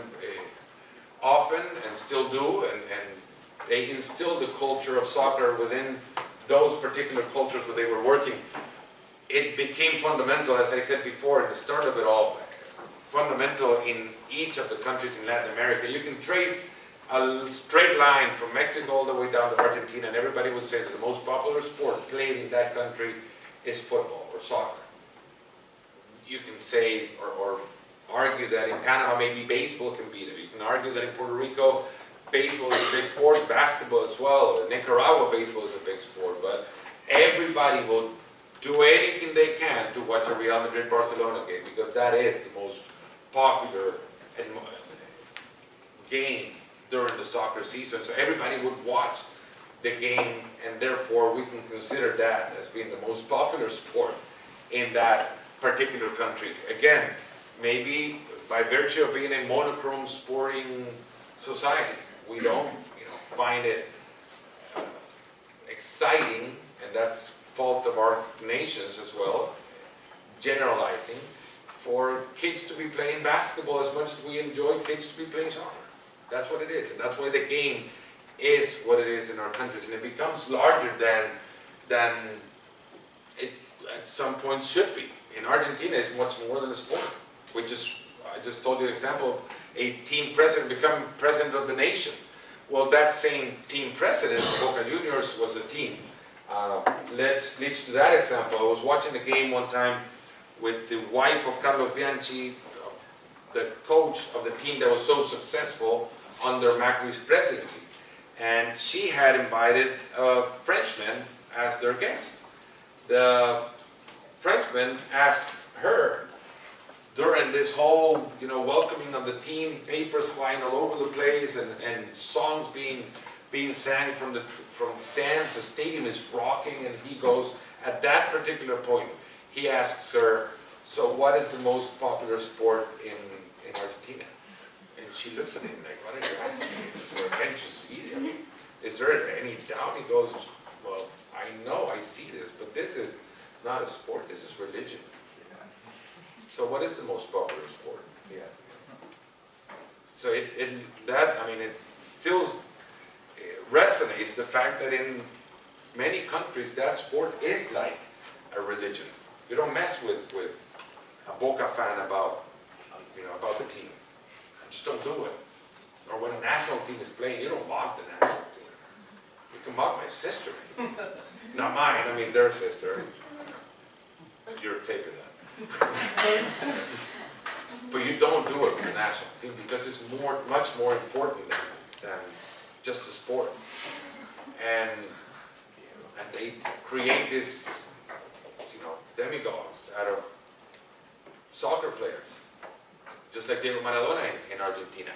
[SPEAKER 2] often, and still do, and they instilled the culture of soccer within those particular cultures where they were working. It became fundamental, as I said before, at the start of it all, fundamental in each of the countries in Latin America. You can trace a straight line from Mexico all the way down to Argentina, and everybody would say that the most popular sport played in that country is football or soccer. You can say or argue that in Panama maybe baseball can beat it. You can argue that in Puerto Rico baseball is a big sport, basketball as well, or Nicaragua baseball is a big sport, but everybody will do anything they can to watch a Real Madrid-Barcelona game, because that is the most popular game during the soccer season. So everybody would watch the game, and therefore we can consider that as being the most popular sport in that particular country. Again, maybe by virtue of being a monochrome sporting society, we don't find it exciting, and that's fault of our nations as well, generalizing, for kids to be playing basketball as much as we enjoy kids to be playing soccer. That's what it is, and that's why the game is what it is in our countries, and it becomes larger than it at some point should be. In Argentina, it's much more than a sport. I just told you an example of a team president become president of the nation. Well, that same team president, Boca Juniors, was a team. Leads to that example. I was watching a game one time with the wife of Carlos Bianchi, the coach of the team that was so successful under Macri's presidency. And she had invited a Frenchman as their guest. The Frenchman asks her, during this whole, welcoming of the team, papers flying all over the place, and songs being sang from the stands, the stadium is rocking, and he goes, at that particular point, he asks her, so what is the most popular sport in Argentina? And she looks at him like, what are you asking me? Can't you see it? Is there any doubt? He goes, well, I know, I see this, but this is not a sport, this is religion. So what is the most popular sport? Yeah. So it still resonates the fact that in many countries that sport is like a religion. You don't mess with a Boca fan about the team. You just don't do it. Or when a national team is playing, you don't mock the national team. You can mock my sister. Not mine, their sister. You're taping that. But you don't do it with the national team because it's much more important than just a sport. And they create this, demigods out of soccer players, just like Diego Maradona in Argentina.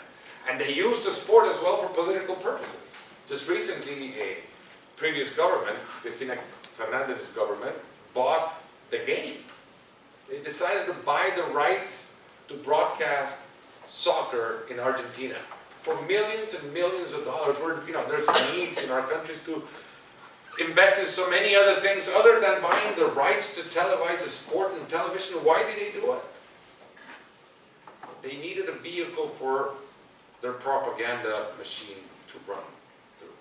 [SPEAKER 2] And they use the sport as well for political purposes. Just recently, a previous government, Cristina Fernandez's government, bought the game. They decided to buy the rights to broadcast soccer in Argentina for millions and millions of dollars. There's needs in our countries to invest in so many other things other than buying the rights to televise a sport on television. Why did they do it? They needed a vehicle for their propaganda machine to run through.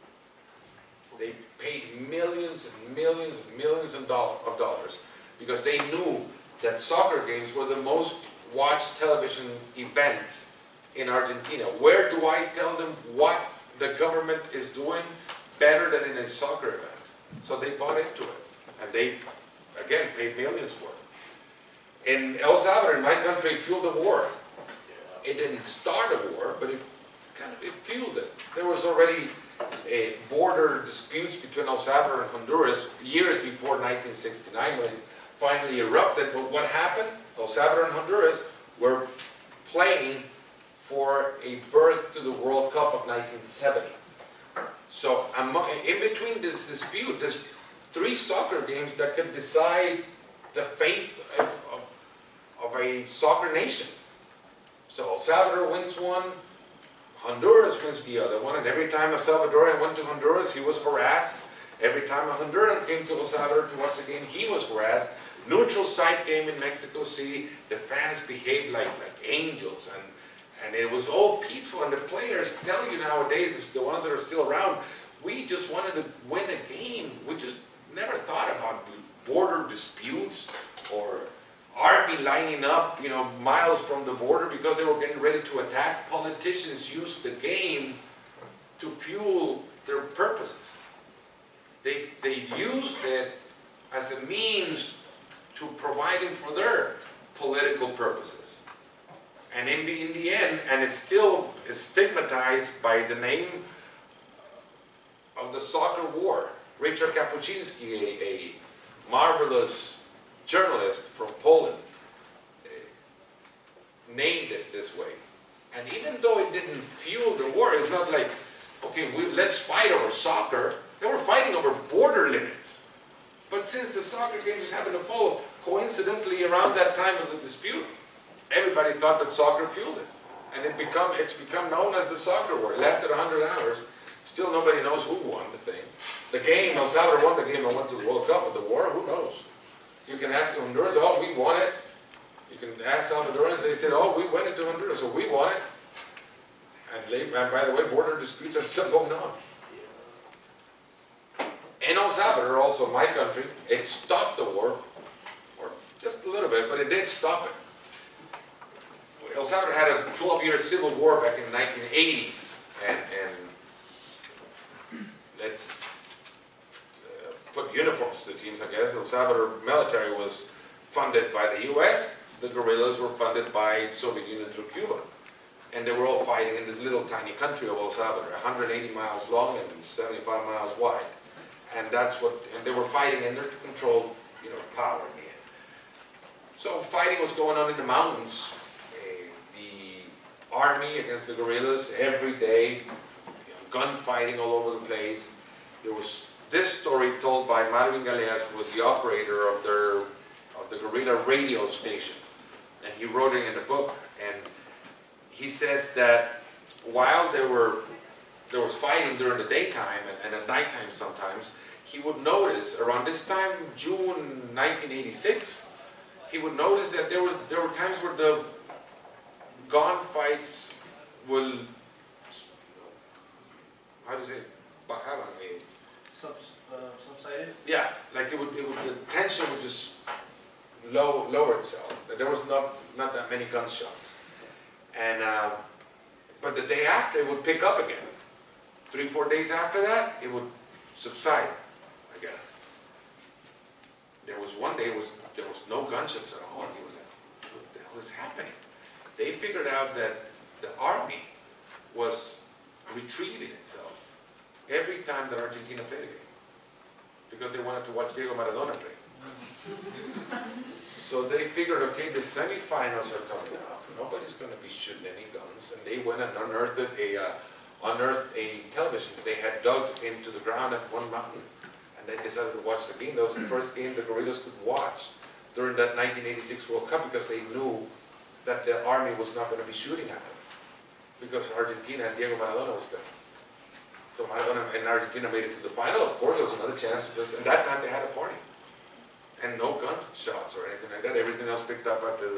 [SPEAKER 2] They paid millions and millions and millions of dollars because they knew that soccer games were the most watched television events in Argentina. Where do I tell them what the government is doing better than in a soccer event? So they bought into it, and they, again, paid millions for it. In El Salvador, in my country, it fueled a war. It didn't start a war, but it fueled it. There was already border disputes between El Salvador and Honduras years before 1969 when it finally erupted. But what happened? El Salvador and Honduras were playing for a berth to the World Cup of 1970. So in between this dispute, there's 3 soccer games that could decide the fate of a soccer nation. So El Salvador wins one, Honduras wins the other one, and every time a Salvadorian went to Honduras, he was harassed. Every time a Honduran came to El Salvador to watch the game, he was harassed. Neutral site game in Mexico City, the fans behaved like angels, and it was all peaceful, and the players tell you nowadays, it's the ones that are still around, we just wanted to win a game. We just never thought about border disputes or army lining up, miles from the border because they were getting ready to attack. Politicians used the game to fuel their purposes. They used it as a means to providing for their political purposes. And in the end, and it's still stigmatized by the name of the soccer war. Richard Kapuczynski, a marvelous journalist from Poland, named it this way. And even though it didn't fuel the war, it's not like, okay, let's fight over soccer. They were fighting over border limits. But since the soccer game just happened to fall coincidentally around that time of the dispute, everybody thought that soccer fueled it. And it's become known as the soccer war. It lasted 100 hours. Still nobody knows who won the thing. The game, El Salvador won the game and went to the World Cup, but the war, who knows? You can ask Honduras, oh, we won it. You can ask Salvadorans, they said, oh, we went into Honduras, so we won it. And by the way, border disputes are still going on. In El Salvador, also my country, it stopped the war for just a little bit, but it did stop it. El Salvador had a 12-year civil war back in the 1980s, and let's put uniforms to the teams, I guess. El Salvador military was funded by the U.S., the guerrillas were funded by Soviet Union through Cuba. And they were all fighting in this little tiny country of El Salvador, 180 miles long and 75 miles wide. And and they were fighting in there to control, power in the end. So fighting was going on in the mountains. The army against the guerrillas every day, gunfighting all over the place. There was this story told by Marvin Galeas, who was the operator of the guerrilla radio station. And he wrote it in the book, and he says that while there was fighting during the daytime and at nighttime sometimes, he would notice around this time, June 1986, he would notice that there were times where the gunfights will, how do you say, bajaban,
[SPEAKER 1] Subsided?
[SPEAKER 2] yeah, like the tension would just lower itself. There was not that many gunshots. And, but the day after it would pick up again. 3-4 days after that, it would subside again. There was one day, there was no gunshots at all. He was like, what the hell is happening? They figured out that the army was retrieving itself every time that Argentina played a game. Because they wanted to watch Diego Maradona play. So they figured, okay, the semifinals are coming up. Nobody's going to be shooting any guns. And they went and unearthed a television that they had dug into the ground at one mountain. And they decided to watch the game. That was the first game the guerrillas could watch during that 1986 World Cup, because they knew that the army was not going to be shooting at them. Because Argentina and Diego Maradona was playing. So Maradona and Argentina made it to the final. Of course, there was another chance to and that time they had a party. And no gunshots or anything like that. Everything else picked up after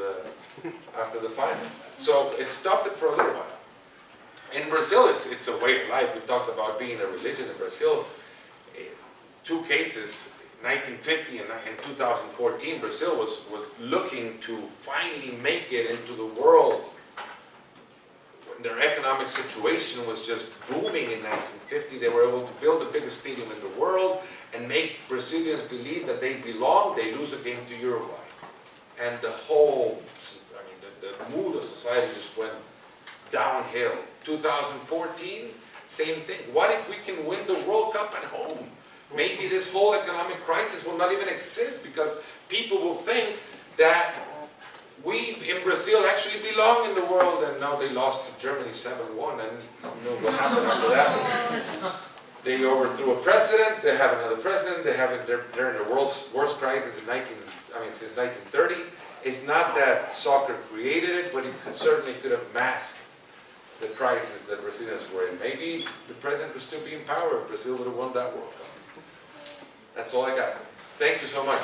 [SPEAKER 2] the final. So it stopped it for a little while. In Brazil, it's a way of life. We talked about being a religion in Brazil. 2 cases, 1950 and 2014, Brazil was looking to finally make it into the world. Their economic situation was just booming in 1950. They were able to build the biggest stadium in the world and make Brazilians believe that they belong. They lose a game to Uruguay. And the whole, the mood of society just went downhill. 2014, same thing. What if we can win the World Cup at home? Maybe this whole economic crisis will not even exist, because people will think that we in Brazil actually belong in the world, and now they lost to Germany 7-1, and I don't know what happened after that. They overthrew a president, they have another president, they're in the worst crisis in since 1930. It's not that soccer created it, but it certainly could have masked the crisis that Brazilians were in. Maybe the president could still be in power if Brazil would have won that World Cup. That's all I got. Thank you so much.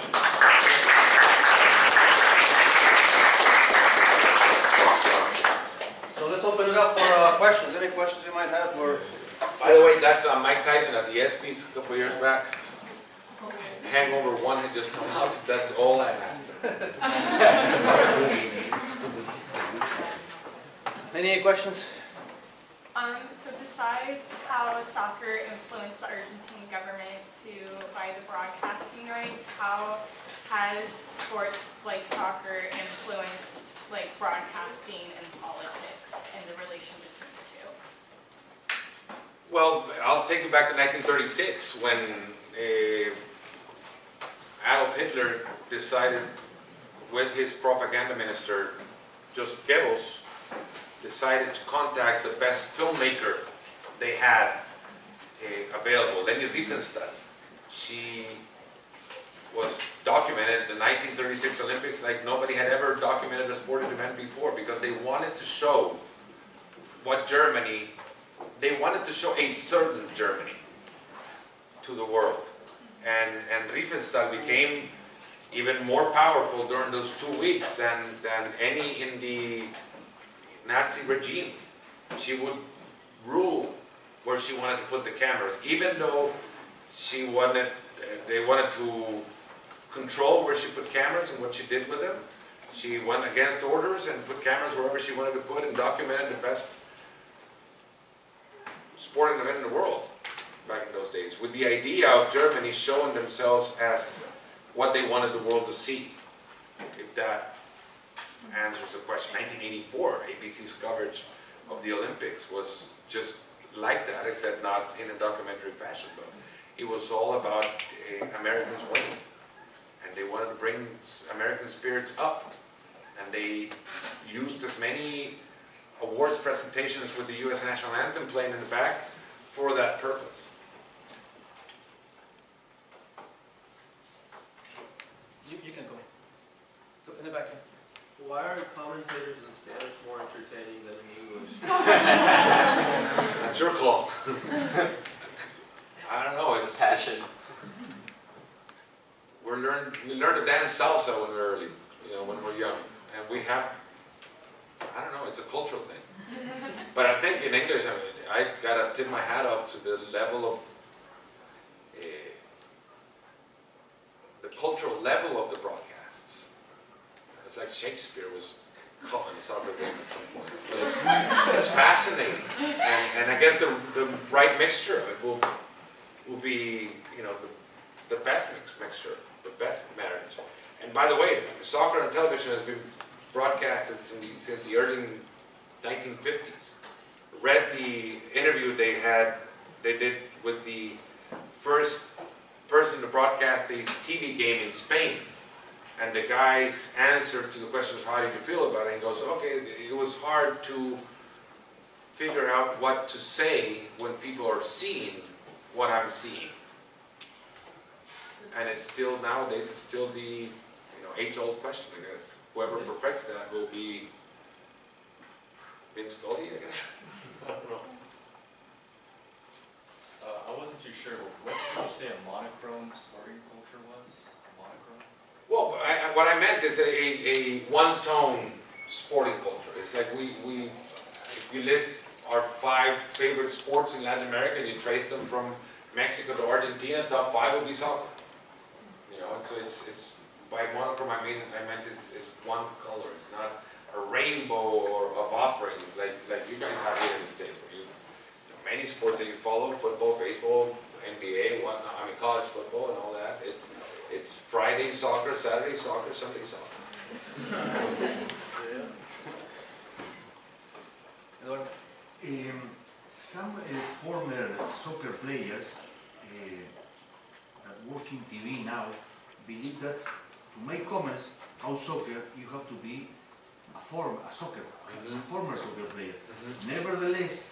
[SPEAKER 1] So let's open it up for questions. Any questions you might have for...
[SPEAKER 2] By the way, that's Mike Tyson at the ESPN a couple years back. Hangover 1 had just come out. That's all I asked.
[SPEAKER 1] Any questions?
[SPEAKER 3] So besides how soccer influenced the Argentine government to buy the broadcasting rights, how has sports like soccer influenced like broadcasting and politics and the relation between the two?
[SPEAKER 2] Well, I'll take you back to 1936 when Adolf Hitler decided with his propaganda minister, Joseph Goebbels, decided to contact the best filmmaker they had available, Leni Riefenstahl. She was documented the 1936 Olympics like nobody had ever documented a sporting event before, because they wanted to show what Germany, they wanted to show a certain Germany to the world. And Riefenstahl became even more powerful during those 2 weeks than any in the Nazi regime. She would rule where she wanted to put the cameras, even though they wanted to control where she put cameras and what she did with them. She went against orders and put cameras wherever she wanted to put and documented the best sporting event in the world back in those days, with the idea of Germany showing themselves as what they wanted the world to see. If that answers the question. 1984, ABC's coverage of the Olympics was just like that, except not in a documentary fashion, but it was all about Americans winning. And they wanted to bring American spirits up. And they used as many awards presentations with the U.S. national anthem playing in the back for that purpose.
[SPEAKER 1] You can go. Go in the back here.
[SPEAKER 4] Why are commentators in Spanish more entertaining than in English?
[SPEAKER 2] That's your call. I don't know. It's passion. We learn to dance salsa when we're early, when we're young, and we have. I don't know. It's a cultural thing. But I think in English, I gotta tip my hat off to the level of the cultural level of the broadcasts. It's like Shakespeare was calling a soccer game at some point. But it's fascinating, and I guess the right mixture of it will be the best mixture, the best marriage. And by the way, soccer on television has been broadcasted since the early 1950s. Read the interview they did with the first person to broadcast a TV game in Spain. And the guy's answer to the question was, how did you feel about it? And he goes, okay, it was hard to figure out what to say when people are seeing what I'm seeing. And it's still, nowadays, it's still the age-old question, I guess. Whoever perfects that will be Vince Scully, I guess. I don't know.
[SPEAKER 5] I wasn't too sure. What did you say a monochrome sporting culture was? A monochrome?
[SPEAKER 2] Well, what I meant is a one-tone sporting culture. It's like if you list our 5 favorite sports in Latin America and you trace them from Mexico to Argentina, top 5 would be soccer. So it's by monochrome I meant it's one color. It's not a rainbow of offerings like you guys have here in the States. Where many sports that you follow, football, baseball, NBA, whatnot. College football and all that. It's Friday soccer, Saturday soccer, Sunday soccer.
[SPEAKER 6] Some former soccer players that work in TV now believe that to make comments on soccer you have to be former soccer player. Nevertheless,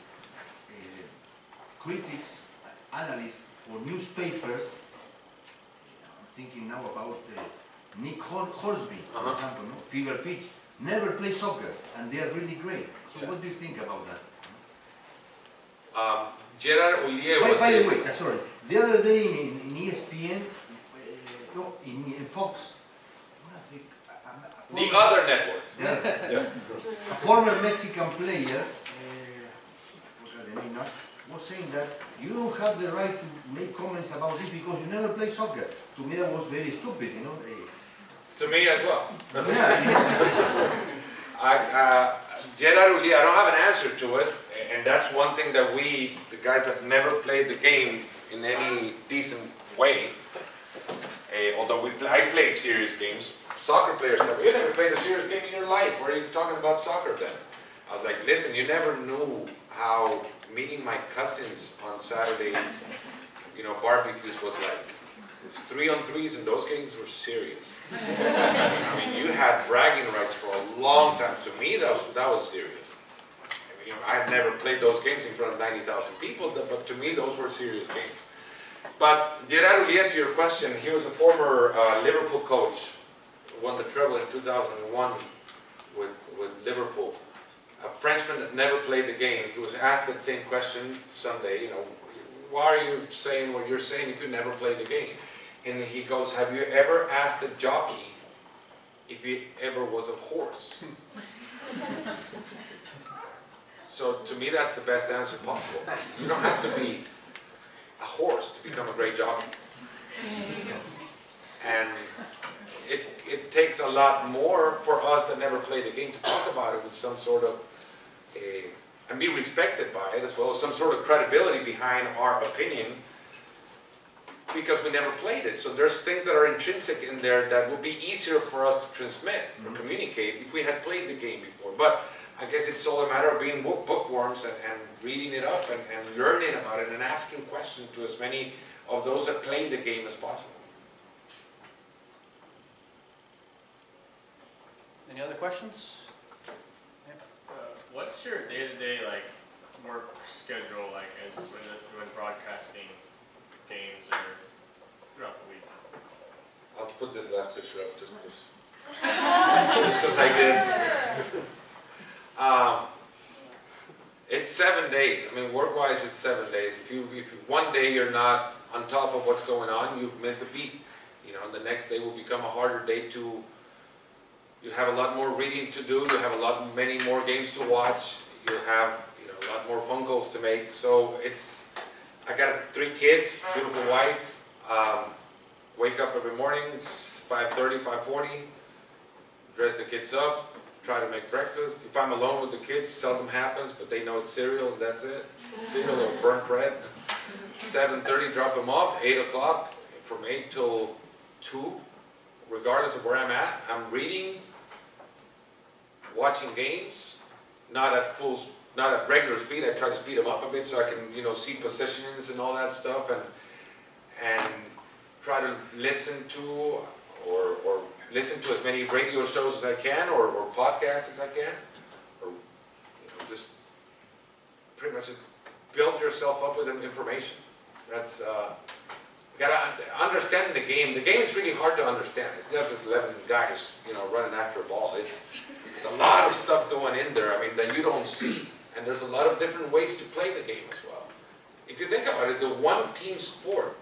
[SPEAKER 6] critics, analysts for newspapers, I'm thinking now about Nick Horsby, for example, no? Fever Pitch, never play soccer, and they are really great. So what do you think about that?
[SPEAKER 2] Gerard Houllier was
[SPEAKER 6] By the way, sorry, the other day in ESPN, no, in Fox,
[SPEAKER 2] the other network.
[SPEAKER 6] yeah. A former Mexican player, I forgot the name now, was saying that you don't have the right to make comments about this because you never play soccer. To me that was very stupid, you know.
[SPEAKER 2] To me as well.
[SPEAKER 6] Yeah.
[SPEAKER 2] Gerard Houllier, I don't have an answer to it, and that's one thing that we, the guys that never played the game in any decent way, although I played serious games, soccer players tell me, you never played a serious game in your life, what are you talking about soccer then? I was like, listen, you never knew how meeting my cousins on Saturday, barbecues was like. It was 3-on-3s and those games were serious. I mean, you had bragging rights for a long time. To me, that was serious. I mean, I had never played those games in front of 90,000 people, but to me, those were serious games. But Gerard Houllier, to your question, he was a former Liverpool coach, won the treble in 2001 with Liverpool. A Frenchman that never played the game. He was asked that same question Sunday, why are you saying what you're saying if you never played the game? And he goes, have you ever asked a jockey if he ever was a horse? So to me, that's the best answer possible. You don't have to be a horse to become a great jockey. And it takes a lot more for us that never played the game to talk about it with some sort of and be respected by it as well as some sort of credibility behind our opinion because we never played it. So there's things that are intrinsic in there that would be easier for us to transmit or communicate if we had played the game before. But I guess it's all a matter of being bookworms and reading it up and learning about it and asking questions to as many of those that played the game as possible.
[SPEAKER 1] Any other questions?
[SPEAKER 5] What's your day-to-day work schedule like as when broadcasting games or throughout the week?
[SPEAKER 2] I'll put this last picture up just because I did. It's 7 days. I mean, work-wise, it's 7 days. If one day you're not on top of what's going on, you miss a beat. And the next day will become a harder day to. You have a lot more reading to do. You have many more games to watch. You have a lot more phone calls to make. So I got 3 kids, beautiful wife. Wake up every morning, 5:30, 5:40. Dress the kids up. Try to make breakfast. If I'm alone with the kids, seldom happens, but they know it's cereal and that's it. Cereal or burnt bread. 7:30, drop them off. 8 o'clock, from 8 till 2. Regardless of where I'm at, I'm reading, watching games, not at regular speed. I try to speed them up a bit so I can, see positions and all that stuff, and try to listen to or listen to as many radio shows as I can or podcasts as I can, or just pretty much build yourself up with information. That's. You gotta understand the game. The game is really hard to understand. It's not just 11 guys, running after a ball. It's a lot of stuff going in there. I mean, that you don't see, and there's a lot of different ways to play the game as well. If you think about it, it's a one-team sport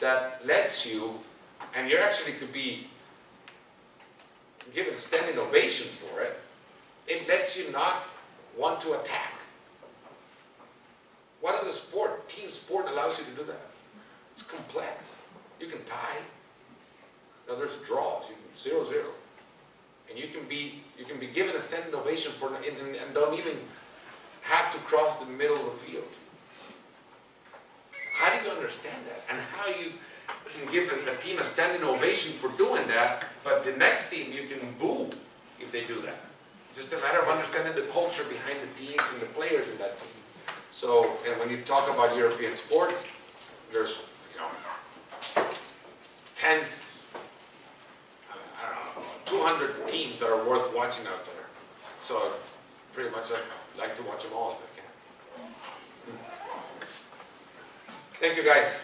[SPEAKER 2] that lets you, and you actually could be given a standing ovation for it. It lets you not want to attack. What other sport, team sport, allows you to do that? It's complex. You can tie. There's draws. You can 0-0, and you can be given a standing ovation for and don't even have to cross the middle of the field. How do you understand that? And how you can give a team a standing ovation for doing that, but the next team you can boo if they do that. It's just a matter of understanding the culture behind the teams and the players in that team. So, and when you talk about European sport, there's tens, I don't know, 200 teams that are worth watching out there. So pretty much I like to watch them all if I can. Thank you guys.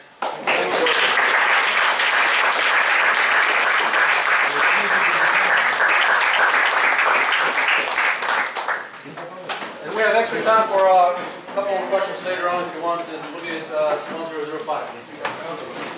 [SPEAKER 1] And we have extra time for a couple of questions later on if you want. We'll be at 1005.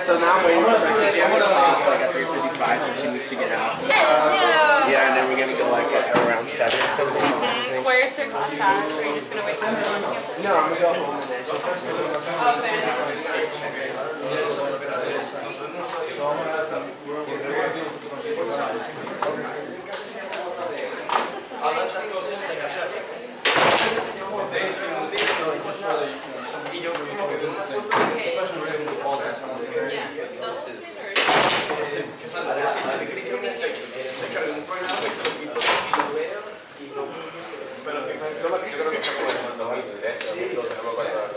[SPEAKER 7] So now I'm waiting for breakfast. Yeah, I'm gonna leave like at 3:55 so she needs to get out. Yeah, and then we're gonna go like at around 7.
[SPEAKER 3] Where's your class at? Or are you just gonna wait for her on campus?
[SPEAKER 7] No, I'm gonna go home and then she'll come.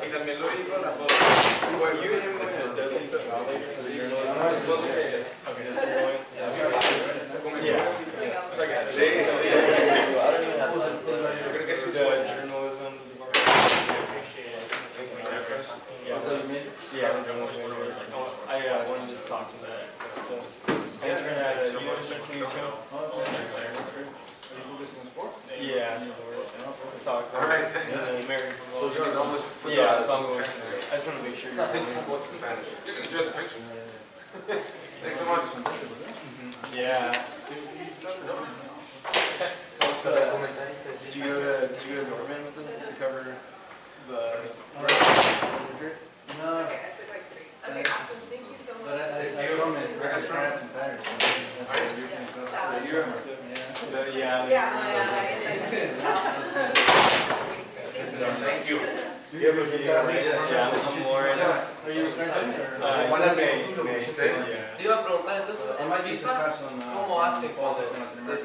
[SPEAKER 8] Y también lo digo en la foto.
[SPEAKER 5] Yeah, I wanted to talk to that. So, intern at a museum. Yeah, soccer.
[SPEAKER 2] All right.
[SPEAKER 5] And then American
[SPEAKER 2] So
[SPEAKER 5] football.
[SPEAKER 2] you're done with football?
[SPEAKER 5] Yeah, so I'm going. I just want to make sure you're going.
[SPEAKER 2] Spanish. You can enjoy the picture. Thanks so much.
[SPEAKER 5] Yeah. Did you go to Norman with them to cover the retreat?
[SPEAKER 1] No.
[SPEAKER 9] Okay, awesome. Thank you so much.
[SPEAKER 1] But I told him it's France and Paris.
[SPEAKER 2] Thank you.
[SPEAKER 5] Yeah, some more.
[SPEAKER 1] Are you
[SPEAKER 4] Te iba a preguntar entonces, en FIFA, ¿cómo hacen cuando se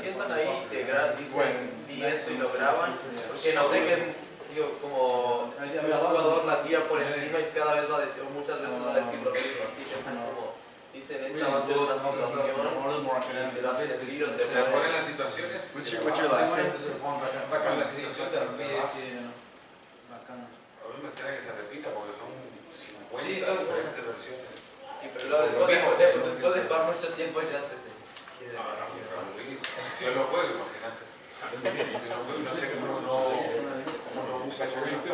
[SPEAKER 4] sientan ahí y te dicen di esto y lo graban? Porque noté que digo, como un jugador la tira por encima y cada vez va a decir, o muchas veces va a decir lo mismo, así que como dicen esta va a ser una situación y te lo hacen decir o te
[SPEAKER 2] ¿Te ponen las situaciones?
[SPEAKER 5] What's your last name?
[SPEAKER 2] Bacano, la situación de los demás.
[SPEAKER 1] Bacano.
[SPEAKER 2] A mí me extraña que se repita porque son 50
[SPEAKER 4] Sí, son-
[SPEAKER 2] diferentes versiones.
[SPEAKER 4] y pero luego después de jugar mucho tiempo ya se te quiere.
[SPEAKER 2] Yo lo puedo imaginar. No sé cómo no usa chorizo.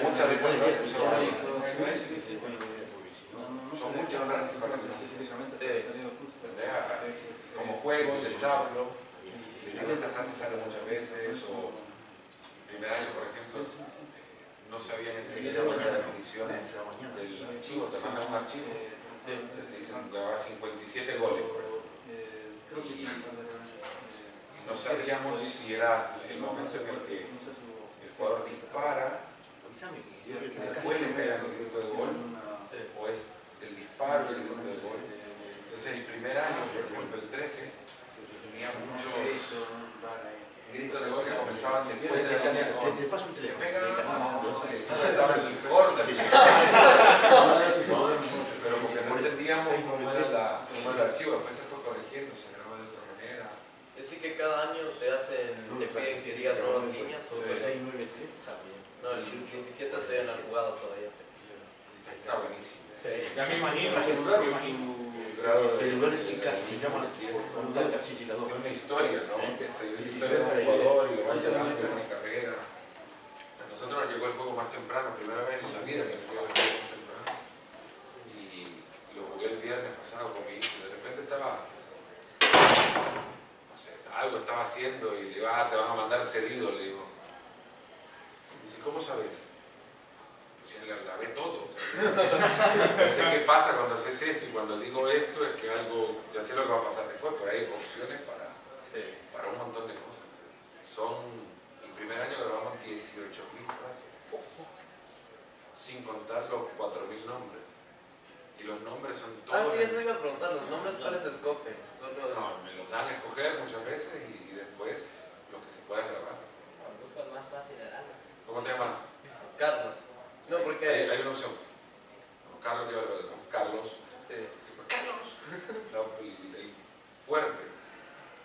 [SPEAKER 2] Muchas veces son muchas frases para como juego, les hablo. Esta frase sale muchas veces. O primer año, por ejemplo, no sabían enseguida la definición del archivo. Te mandan un archivo. Te dicen que va a 57 goles. Y no sabíamos si era el momento en el que el jugador dispara y después le pega el grito de gol, o es el disparo y el grito de gol. Entonces el primer año, por ejemplo el 13, tenía muchos gritos de gol que comenzaban después de la línea de gol.
[SPEAKER 6] Te paso un
[SPEAKER 2] Le
[SPEAKER 6] teléfono.
[SPEAKER 2] pega, estaba el corte. Pero porque no entendíamos cómo era el archivo, después se fue corrigiendo, se grabó de otra manera.
[SPEAKER 4] Es decir que cada año te piden que digas nuevas líneas o que
[SPEAKER 6] 6, 9, 7.
[SPEAKER 4] no, el 17 todavía no han jugado todavía.
[SPEAKER 2] Está buenísimo.
[SPEAKER 5] Ya me imagino.
[SPEAKER 2] Grado de
[SPEAKER 6] Celular en casa, se llama con un taxicidador.
[SPEAKER 2] una historia, ¿no? La historia del jugador y lo va llevando en mi carrera. A nosotros nos llegó el juego más temprano, primera vez en la vida que nos llegó el juego más temprano. Y lo jugué el viernes pasado con mi hijo. De repente estaba, no sé, algo estaba haciendo y le digo, te van a mandar cedido, le digo. Y dice, ¿cómo sabes? Pues la ve todo. No sé qué pasa cuando haces esto y cuando digo esto es que algo, ya sé lo que va a pasar después, pero hay opciones para un montón de cosas. El primer año grabamos 17 18.000 frases, sin contar los 4.000 nombres. Y los nombres son todos...
[SPEAKER 4] Ah, sí, eso iba a preguntar, los nombres cuáles se escogen.
[SPEAKER 2] No, me los dan a escoger muchas veces y después lo que se pueda grabar.
[SPEAKER 10] Busco el más fácil de Alex.
[SPEAKER 2] ¿Cómo te llamas?
[SPEAKER 4] Carlos. No, porque...
[SPEAKER 2] Hay una opción. Carlos lleva lo de Carlos.
[SPEAKER 4] Sí.
[SPEAKER 2] Carlos. El fuerte.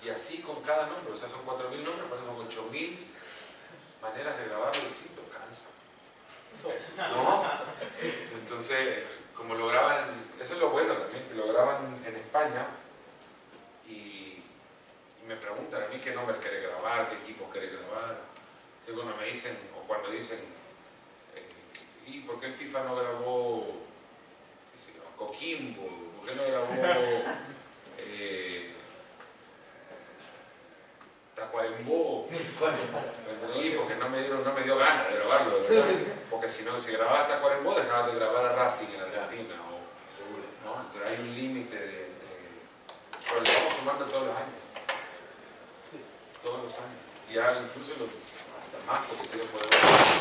[SPEAKER 2] Y así con cada nombre, o sea, son 4.000 nombres, pero son 8.000 maneras de grabarlo distinto. Cansa. ¿No? Entonces, como lo graban, eso es lo bueno también, que lo graban en España y me preguntan a mí qué nombres quiere grabar, qué equipos quiere grabar. Entonces, cuando me dicen, o cuando dicen, ¿y por qué el FIFA no grabó, qué sé yo, Coquimbo? ¿Por qué no grabó Tacuarembó? Porque no me dio ganas de grabarlo, de verdad. Porque si no, si grababas Tacuarembó, dejabas de grabar a Racing en Argentina, seguro, ¿no? Entonces hay un límite pero lo vamos sumando todos los años. Todos los años. Y ya incluso hasta más, porque quiero poder